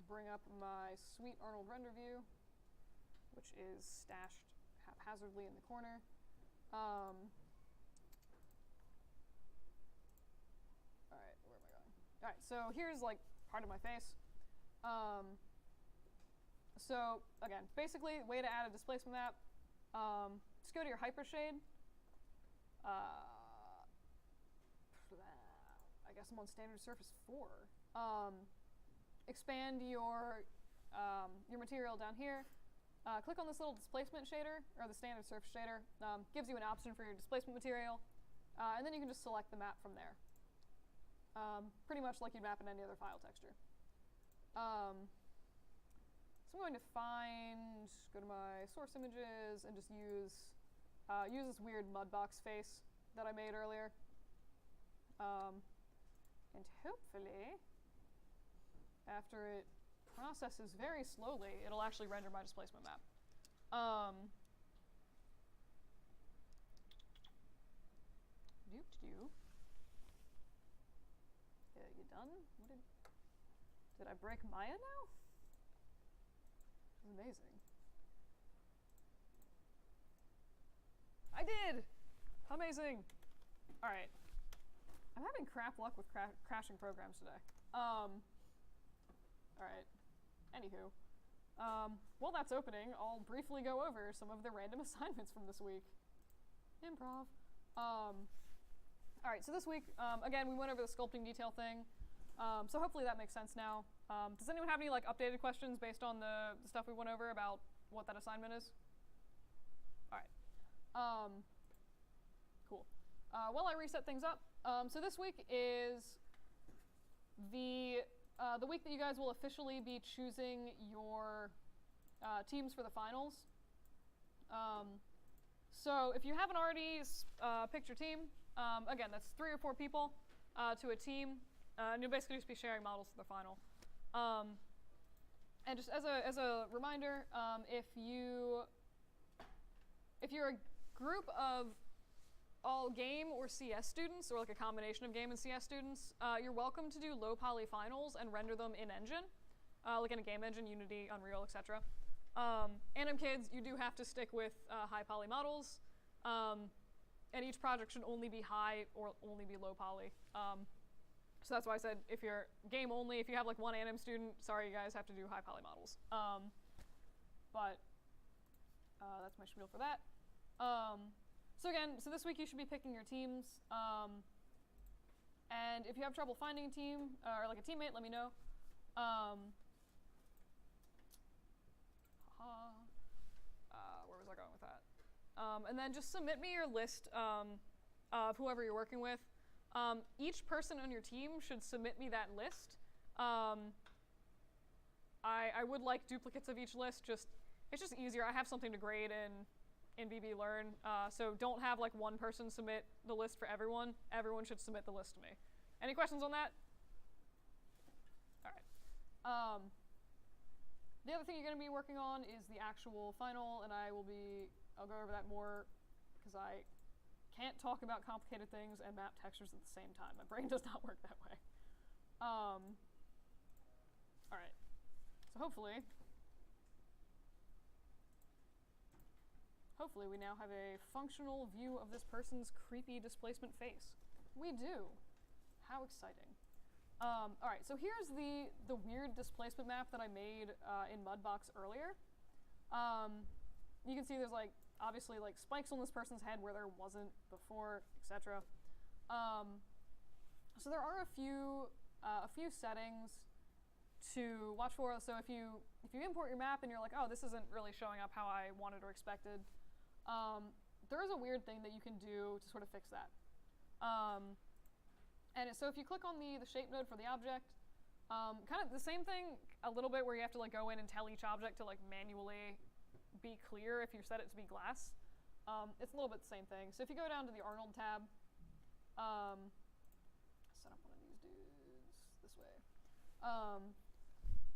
bring up my sweet Arnold render view, which is stashed haphazardly in the corner. Alright, where am I going? Alright, so here's like part of my face. So again, basically, way to add a displacement map, just go to your hypershade. I guess I'm on standard surface 4. Expand your material down here. Click on this little displacement shader, or the standard surface shader. Gives you an option for your displacement material, and then you can just select the map from there. Pretty much like you'd map in any other file texture. So I'm going to go to my source images, and just use this weird Mudbox face that I made earlier. And hopefully, after it processes very slowly, it'll actually render my displacement map. You done? Did I break Maya now? This is amazing. I did! Amazing! Alright. I'm having crap luck with crashing programs today. Alright. Anywho. While that's opening, I'll briefly go over some of the random assignments from this week. Improv. Alright, so this week, again, we went over the sculpting detail thing. So hopefully that makes sense now. Does anyone have any like updated questions based on the stuff we went over about what that assignment is? Alright. Cool. While I reset things up, so this week is the week that you guys will officially be choosing your teams for the finals. So if you haven't already picked your team, again, that's 3 or 4 people to a team, and you'll basically just be sharing models for the final. And just as a reminder, if you're a group of all game or CS students, or like a combination of game and CS students, you're welcome to do low poly finals and render them in engine, like in a game engine, Unity, Unreal, etc. Anim kids, you do have to stick with high poly models, and each project should only be high or only be low poly. So that's why I said if you're game only, if you have like one anim student, sorry, you guys have to do high poly models. But that's my spiel for that. So again, so this week you should be picking your teams, and if you have trouble finding a team, or like a teammate, let me know. Where was I going with that? And then just submit me your list of whoever you're working with. Each person on your team should submit me that list. I would like duplicates of each list, just it's just easier. I have something to grade in VB Learn, so don't have like one person submit the list for everyone. Everyone should submit the list to me. Any questions on that? All right. The other thing you're going to be working on is the actual final, and I'll go over that more because I can't talk about complicated things and map textures at the same time. My brain does not work that way. All right. So hopefully we now have a functional view of this person's creepy displacement face. We do. How exciting. All right, so here's the weird displacement map that I made in Mudbox earlier. You can see there's like obviously like spikes on this person's head where there wasn't before, etc. So there are a few settings to watch for. So if you import your map and you're like, oh, this isn't really showing up how I wanted or expected, there is a weird thing that you can do to sort of fix that. So if you click on the shape node for the object, kind of the same thing a little bit where you have to like go in and tell each object to like manually be clear if you set it to be glass. It's a little bit the same thing. So if you go down to the Arnold tab, set up one of these dudes this way.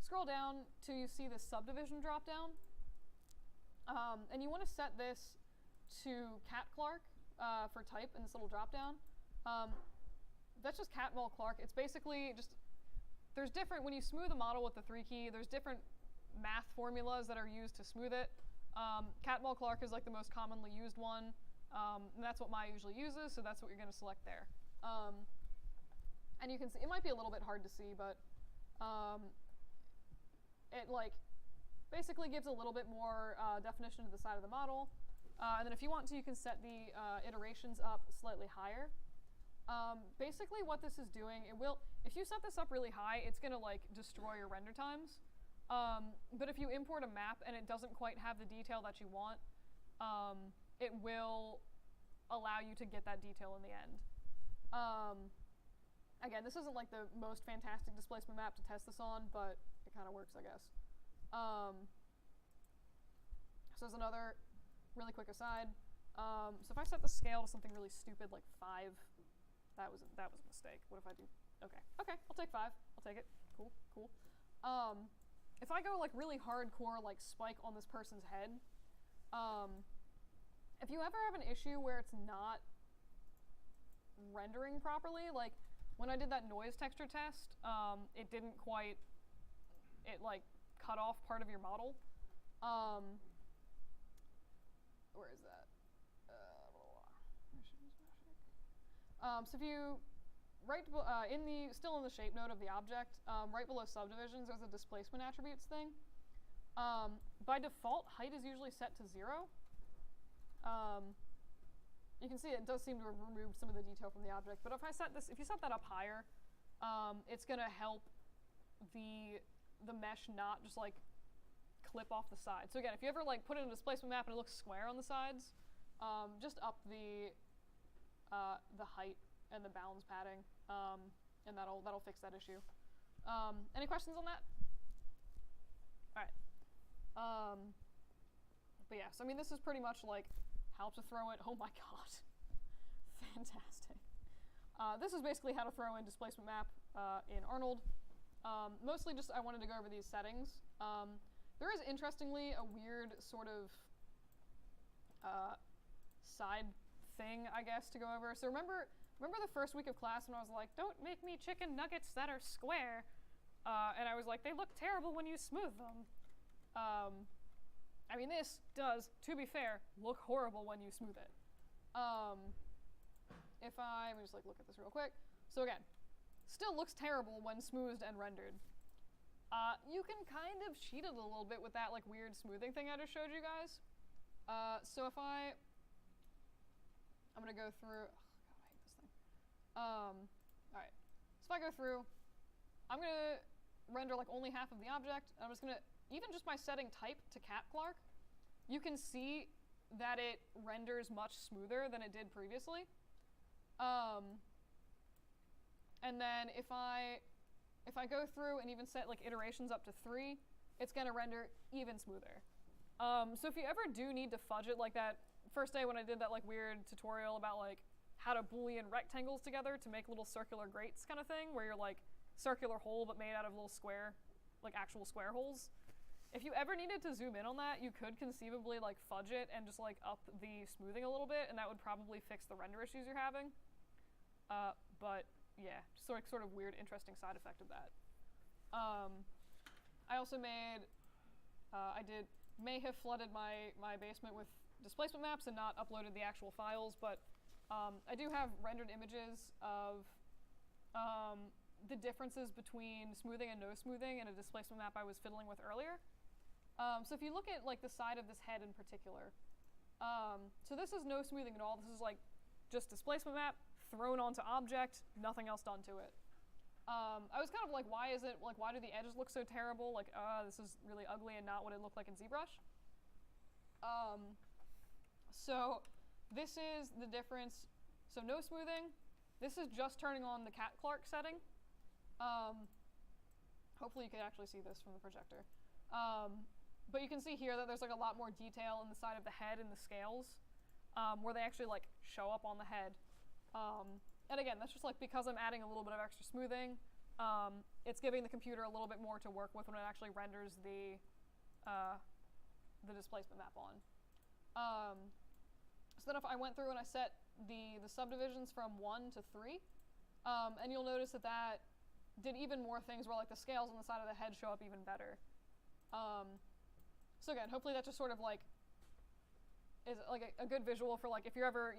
Scroll down till you see this subdivision drop down. And you want to set this to Cat Clark for type in this little drop down. That's just Catmull Clark. It's basically just, there's different, when you smooth a model with the 3 key, there's different math formulas that are used to smooth it. Catmull Clark is like the most commonly used one, and that's what Maya usually uses, so that's what you're going to select there. And you can see, it might be a little bit hard to see, but it like basically gives a little bit more definition to the side of the model. And then if you want to, you can set the iterations up slightly higher. Basically what this is doing, if you set this up really high, it's gonna like destroy your render times. But if you import a map and it doesn't quite have the detail that you want, it will allow you to get that detail in the end. Again, this isn't like the most fantastic displacement map to test this on, but it kind of works, I guess. So there's another really quick aside. So if I set the scale to something really stupid like 5, that was a mistake. What if I do? Okay, I'll take 5. I'll take it. Cool. If I go like really hardcore like spike on this person's head, if you ever have an issue where it's not rendering properly, like when I did that noise texture test, it didn't quite, it like cut off part of your model. Where is that? So if you, still in the shape node of the object, right below subdivisions, there's a displacement attributes thing. By default, height is usually set to 0. You can see it does seem to have removed some of the detail from the object, but if you set that up higher, it's gonna help the mesh not just like clip off the side. So again, if you ever like put in a displacement map and it looks square on the sides, just up the height and the bounds padding, and that'll fix that issue. Any questions on that? All right. But yeah, so I mean, this is pretty much like how to throw it. Oh my god, fantastic. This is basically how to throw in displacement map in Arnold. Mostly just I wanted to go over these settings. There is interestingly a weird sort of side thing, I guess, to go over. So remember the first week of class when I was like, don't make me chicken nuggets that are square, and I was like, they look terrible when you smooth them. I mean, this does, to be fair, look horrible when you smooth it. Let me just like look at this real quick. So again, still looks terrible when smoothed and rendered. You can kind of cheat it a little bit with that like weird smoothing thing I just showed you guys. So if I'm gonna go through, oh god, I hate this thing. Alright, so if I go through, I'm gonna render like only half of the object. I'm just gonna, even just by setting type to Cat Clark, you can see that it renders much smoother than it did previously. And then if I go through and even set like iterations up to 3, it's gonna render even smoother. So if you ever do need to fudge it, like that first day when I did that like weird tutorial about like how to boolean rectangles together to make little circular grates kind of thing, where you're like circular hole but made out of little square, like actual square holes. If you ever needed to zoom in on that, you could conceivably like fudge it and just like up the smoothing a little bit, and that would probably fix the render issues you're having. But yeah, just sort of weird, interesting side effect of that. I also made, may have flooded my basement with displacement maps and not uploaded the actual files, but I do have rendered images of the differences between smoothing and no smoothing in a displacement map I was fiddling with earlier. So if you look at like the side of this head in particular, so this is no smoothing at all. This is like just displacement map thrown onto object, nothing else done to it. I was kind of like, why do the edges look so terrible? Like, this is really ugly and not what it looked like in ZBrush. So this is the difference. So no smoothing. This is just turning on the Cat Clark setting. Hopefully you can actually see this from the projector. But you can see here that there's like a lot more detail in the side of the head and the scales, where they actually like show up on the head. And again, that's just like because I'm adding a little bit of extra smoothing, it's giving the computer a little bit more to work with when it actually renders the displacement map on. So then if I went through and I set the subdivisions from 1 to 3, and you'll notice that did even more things where like the scales on the side of the head show up even better. So again, hopefully that just sort of like is like a good visual for like if you're ever,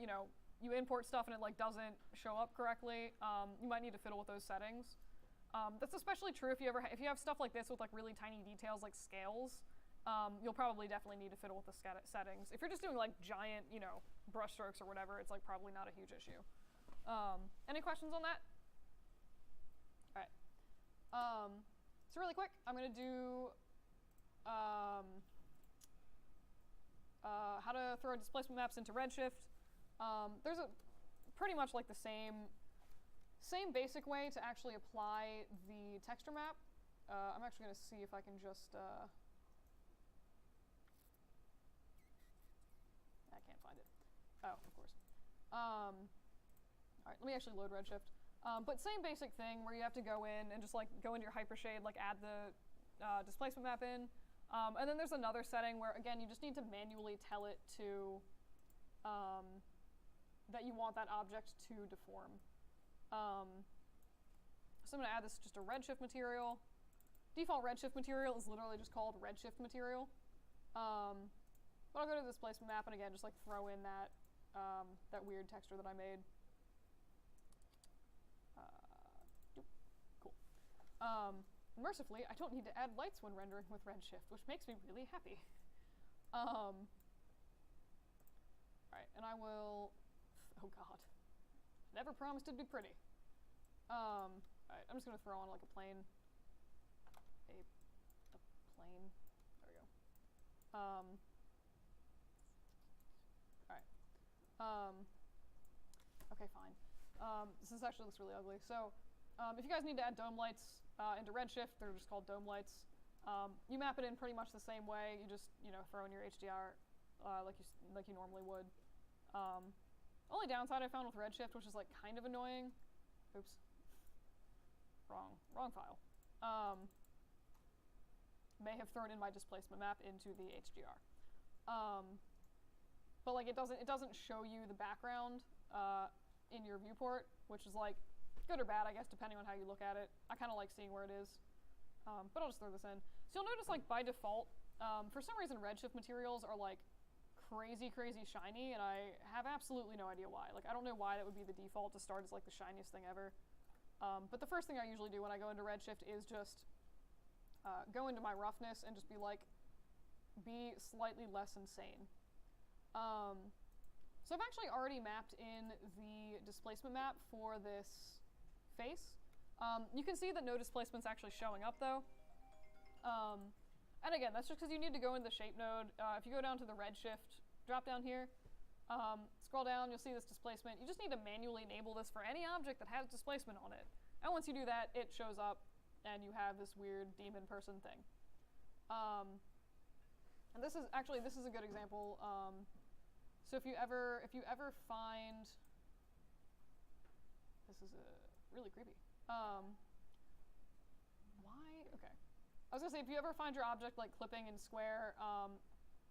you import stuff and it like doesn't show up correctly, you might need to fiddle with those settings. That's especially true if you have stuff like this with like really tiny details like scales. You'll probably definitely need to fiddle with the settings. If you're just doing like giant, brush strokes or whatever, it's like probably not a huge issue. Any questions on that? All right. So really quick, I'm gonna do how to throw displacement maps into Redshift. There's a pretty much like the same basic way to actually apply the texture map. I'm actually gonna see if I can just. I can't find it. Oh, of course. All right, let me actually load Redshift. But same basic thing where you have to go in and just like go into your hypershade, like add the displacement map in. And then there's another setting where, again, you just need to manually tell it to, that you want that object to deform. So I'm going to add this just a Redshift material. Default Redshift material is literally just called Redshift material. But I'll go to the displacement map and again, just like throw in that, that weird texture that I made. Cool. Mercifully, I don't need to add lights when rendering with Redshift, which makes me really happy. Alright, and I will, oh god, never promised it'd be pretty. Alright, I'm just gonna throw on like a plane, there we go. Alright, okay, fine. This actually looks really ugly. So, if you guys need to add dome lights into Redshift, they're just called dome lights. You map it in pretty much the same way. You just throw in your HDR like you normally would. Only downside I found with Redshift, which is like kind of annoying. Oops, wrong file. May have thrown in my displacement map into the HDR. But like it doesn't show you the background in your viewport, which is like good or bad, I guess, depending on how you look at it. I kind of like seeing where it is, but I'll just throw this in. So you'll notice, like, by default, for some reason, Redshift materials are, like, crazy shiny, and I have absolutely no idea why. Like, I don't know why that would be the default to start as, like, the shiniest thing ever. But the first thing I usually do when I go into Redshift is just go into my roughness and just be like, be slightly less insane. So I've actually already mapped in the displacement map for this face. You can see that no displacement's actually showing up though. And again, that's just because you need to go into the shape node. If you go down to the Redshift drop down here, scroll down, you'll see this displacement. You just need to manually enable this for any object that has displacement on it. And once you do that, it shows up and you have this weird demon person thing. And this is a good example. So if you ever find, this is really creepy. Why? Okay. I was gonna say, if you ever find your object like clipping in square,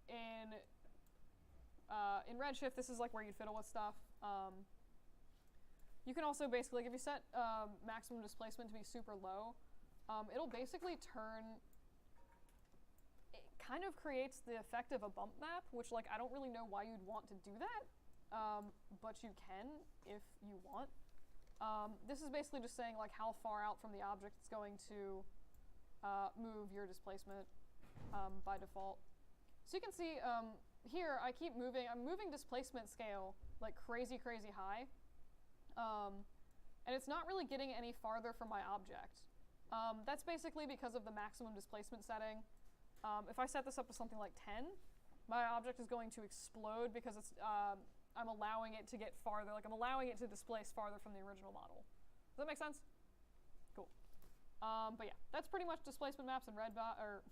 in Redshift, this is like where you'd fiddle with stuff. You can also basically, like, if you set maximum displacement to be super low, it'll basically turn. It kind of creates the effect of a bump map, which, like, I don't really know why you'd want to do that, but you can if you want. This is basically just saying like how far out from the object it's going to move your displacement by default. So you can see here I keep moving. I'm moving displacement scale like crazy high, and it's not really getting any farther from my object. That's basically because of the maximum displacement setting. If I set this up to something like 10, my object is going to explode because it's I'm allowing it to get farther, like I'm allowing it to displace farther from the original model. Does that make sense? Cool. But yeah, that's pretty much displacement maps in Redbox, or I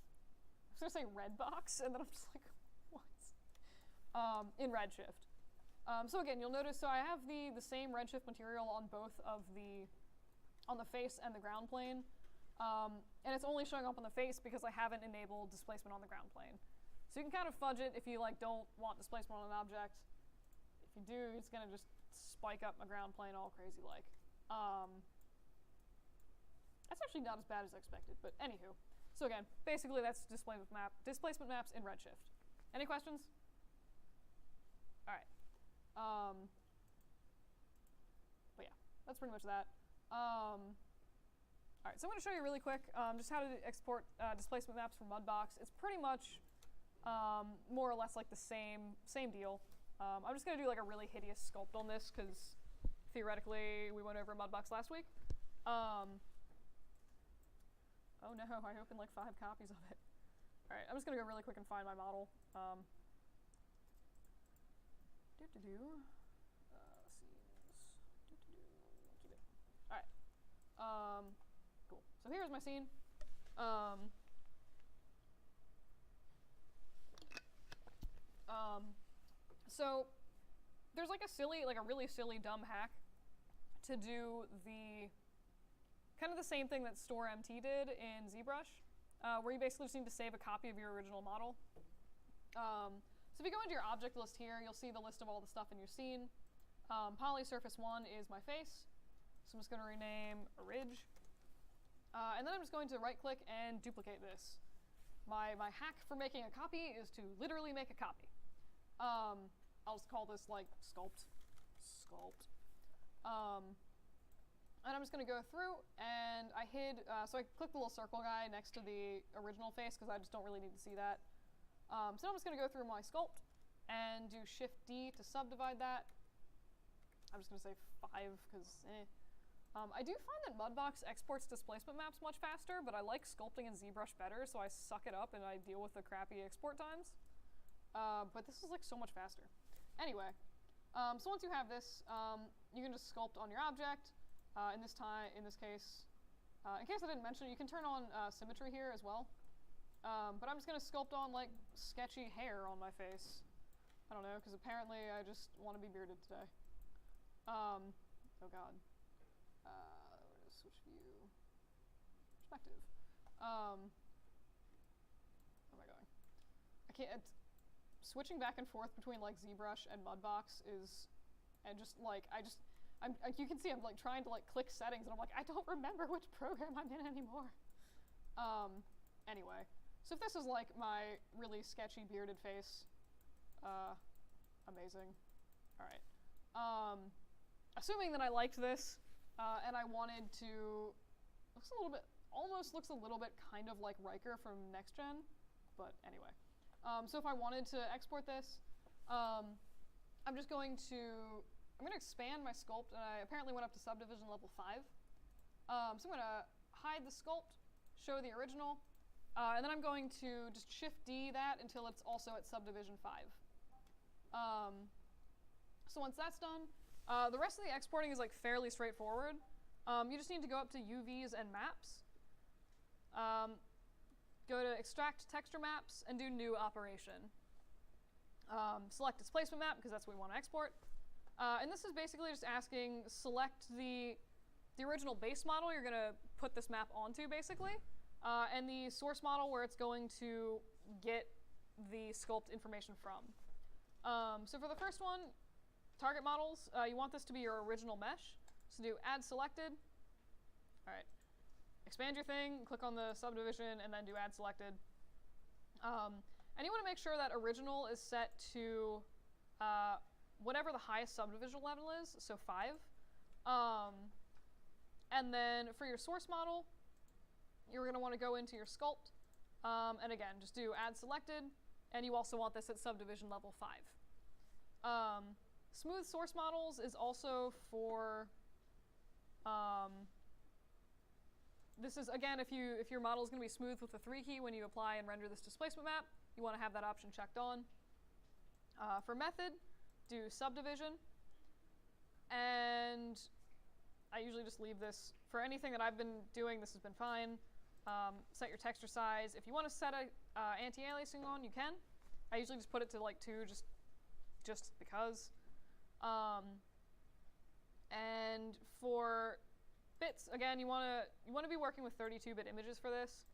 was gonna say Redbox, and then I'm just like, what? In Redshift. So again, you'll notice, so I have the same Redshift material on both of on the face and the ground plane, and it's only showing up on the face because I haven't enabled displacement on the ground plane. So you can kind of fudge it if you like don't want displacement on an object. If you do, it's gonna just spike up my ground plane all crazy like. That's actually not as bad as I expected, but anywho. So again, basically that's displacement maps in Redshift. Any questions? All right. But yeah, that's pretty much that. All right, so I'm going to show you really quick just how to export displacement maps from Mudbox. It's pretty much more or less like the same deal. I'm just going to do like a really hideous sculpt on this because theoretically we went over Mudbox last week. Oh no, I opened like 5 copies of it. All right, I'm just going to go really quick and find my model. Alright. Cool. So here's my scene. So there's like a really silly dumb hack to do the kind of the same thing that StoreMT did in ZBrush, where you basically just need to save a copy of your original model. So if you go into your object list here, you'll see the list of all the stuff in your scene. Poly surface 1 is my face, so I'm just going to rename Orig. And then I'm just going to right click and duplicate this. My hack for making a copy is to literally make a copy. I'll just call this like sculpt. And I'm just going to go through and I hid, so I clicked the little circle guy next to the original face because I just don't really need to see that. So now I'm just going to go through my sculpt and do Shift D to subdivide that. I'm just going to say 5 because I do find that Mudbox exports displacement maps much faster, but I like sculpting in ZBrush better, so I suck it up and I deal with the crappy export times. But this is like so much faster. Anyway, so once you have this, you can just sculpt on your object. In this case, in case I didn't mention, you can turn on symmetry here as well. But I'm just going to sculpt on like sketchy hair on my face. I don't know, because apparently I just want to be bearded today. Oh god. Switch view. Perspective. Where am I going? I can't. Switching back and forth between like ZBrush and Mudbox is, and just like you can see I'm like trying to like click settings and I'm like I don't remember which program I'm in anymore. Anyway, so if this is like my really sketchy bearded face, amazing. All right. Assuming that I liked this and I wanted to, almost looks a little bit kind of like Riker from Next Gen, but anyway. So if I wanted to export this, I'm going to expand my sculpt, and I apparently went up to subdivision level 5. So I'm going to hide the sculpt, show the original, and then I'm going to just Shift D that until it's also at subdivision 5. So once that's done, the rest of the exporting is like fairly straightforward. You just need to go up to UVs and maps. go to extract texture maps and do new operation. Select displacement map because that's what we want to export. And this is basically just asking select the original base model you're going to put this map onto basically, and the source model where it's going to get the sculpt information from. So for the first one, target models, you want this to be your original mesh. So do add selected. All right. Expand your thing, click on the subdivision, and then do add selected. And you want to make sure that original is set to whatever the highest subdivision level is, so 5. And then for your source model, you're going to want to go into your sculpt, and again, just do add selected, and you also want this at subdivision level 5. Smooth source models is also for, this is, again, if your model is going to be smooth with the 3 key when you apply and render this displacement map, you want to have that option checked on. For method, do subdivision, and I usually just leave this. For anything that I've been doing, this has been fine. Set your texture size. If you want to set a anti-aliasing on, you can. I usually just put it to like 2, just because. And for bits, again, you want to be working with 32-bit images for this.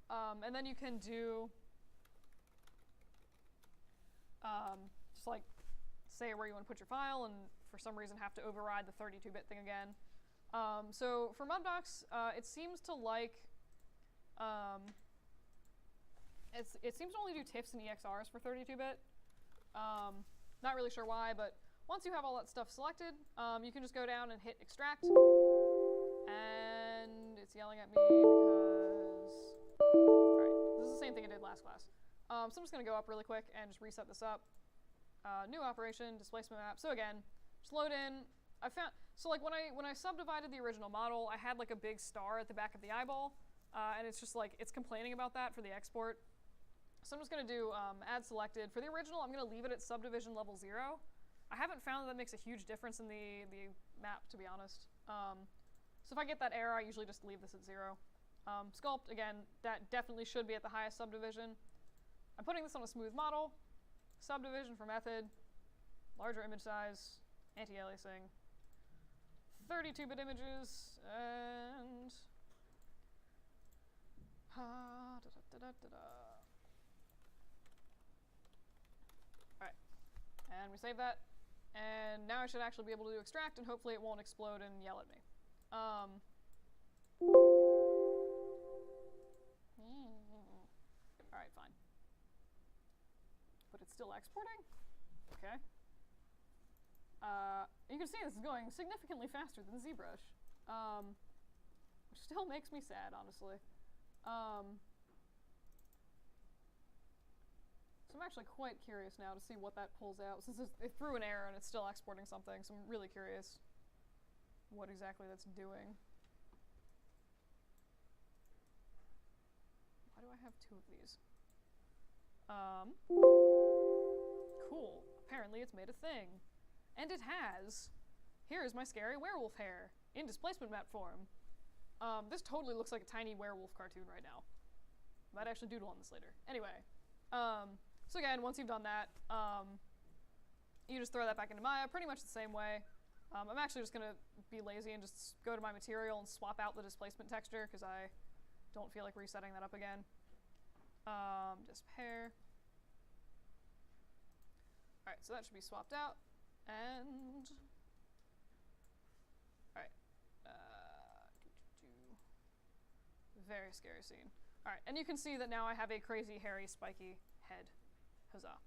And then you can do just like say where you want to put your file, and for some reason have to override the 32-bit thing again. So for Mudbox, it seems to like it seems to only do TIFFs and EXRs for 32-bit. Not really sure why, but once you have all that stuff selected, you can just go down and hit extract. And it's yelling at me because, all right, this is the same thing I did last class. So I'm just going to go up really quick and just reset this up. New operation, displacement map. So again, just load in. So like when I subdivided the original model, I had like a big star at the back of the eyeball, and it's just like, it's complaining about that for the export. So I'm just going to do add selected. For the original, I'm going to leave it at subdivision level 0. I haven't found that makes a huge difference in the map, to be honest. So if I get that error, I usually just leave this at 0. Sculpt, again, that definitely should be at the highest subdivision. I'm putting this on a smooth model. Subdivision for method, larger image size, anti-aliasing, 32-bit images, and Alright, and we save that, and now I should actually be able to do extract, and hopefully it won't explode and yell at me. Alright, fine. But it's still exporting? Okay. You can see this is going significantly faster than ZBrush, which still makes me sad, honestly. So I'm actually quite curious now to see what that pulls out, since it threw an error and it's still exporting something, so I'm really curious what exactly that's doing. Why do I have 2 of these? Cool. Apparently it's made a thing. And it has. Here is my scary werewolf hair in displacement map form. This totally looks like a tiny werewolf cartoon right now. Might actually doodle on this later. Anyway, so again, once you've done that, you just throw that back into Maya pretty much the same way. I'm actually just going to be lazy and just go to my material and swap out the displacement texture because I don't feel like resetting that up again. Just pair. Alright, so that should be swapped out. And alright. Very scary scene. Alright, and you can see that now I have a crazy, hairy, spiky head. Huzzah.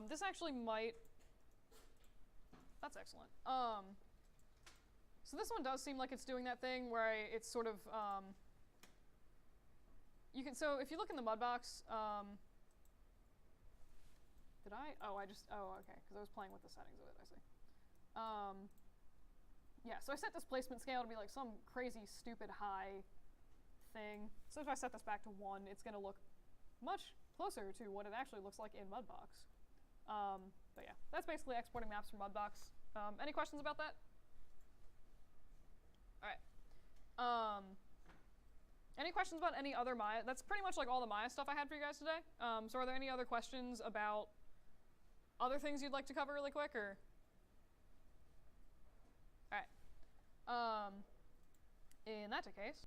This actually might... That's excellent. So this one does seem like it's doing that thing where it's sort of... So if you look in the Mudbox, did I? Oh, okay, because I was playing with the settings of it, I see. Yeah, so I set displacement scale to be like some crazy, stupid high thing. So if I set this back to 1, it's going to look much closer to what it actually looks like in Mudbox. But yeah, that's basically exporting maps from Mudbox. Any questions about that? All right. Any questions? questions about any other Maya? That's pretty much like all the Maya stuff I had for you guys today. So are there any other questions about other things you'd like to cover really quick, or? All right. In that case.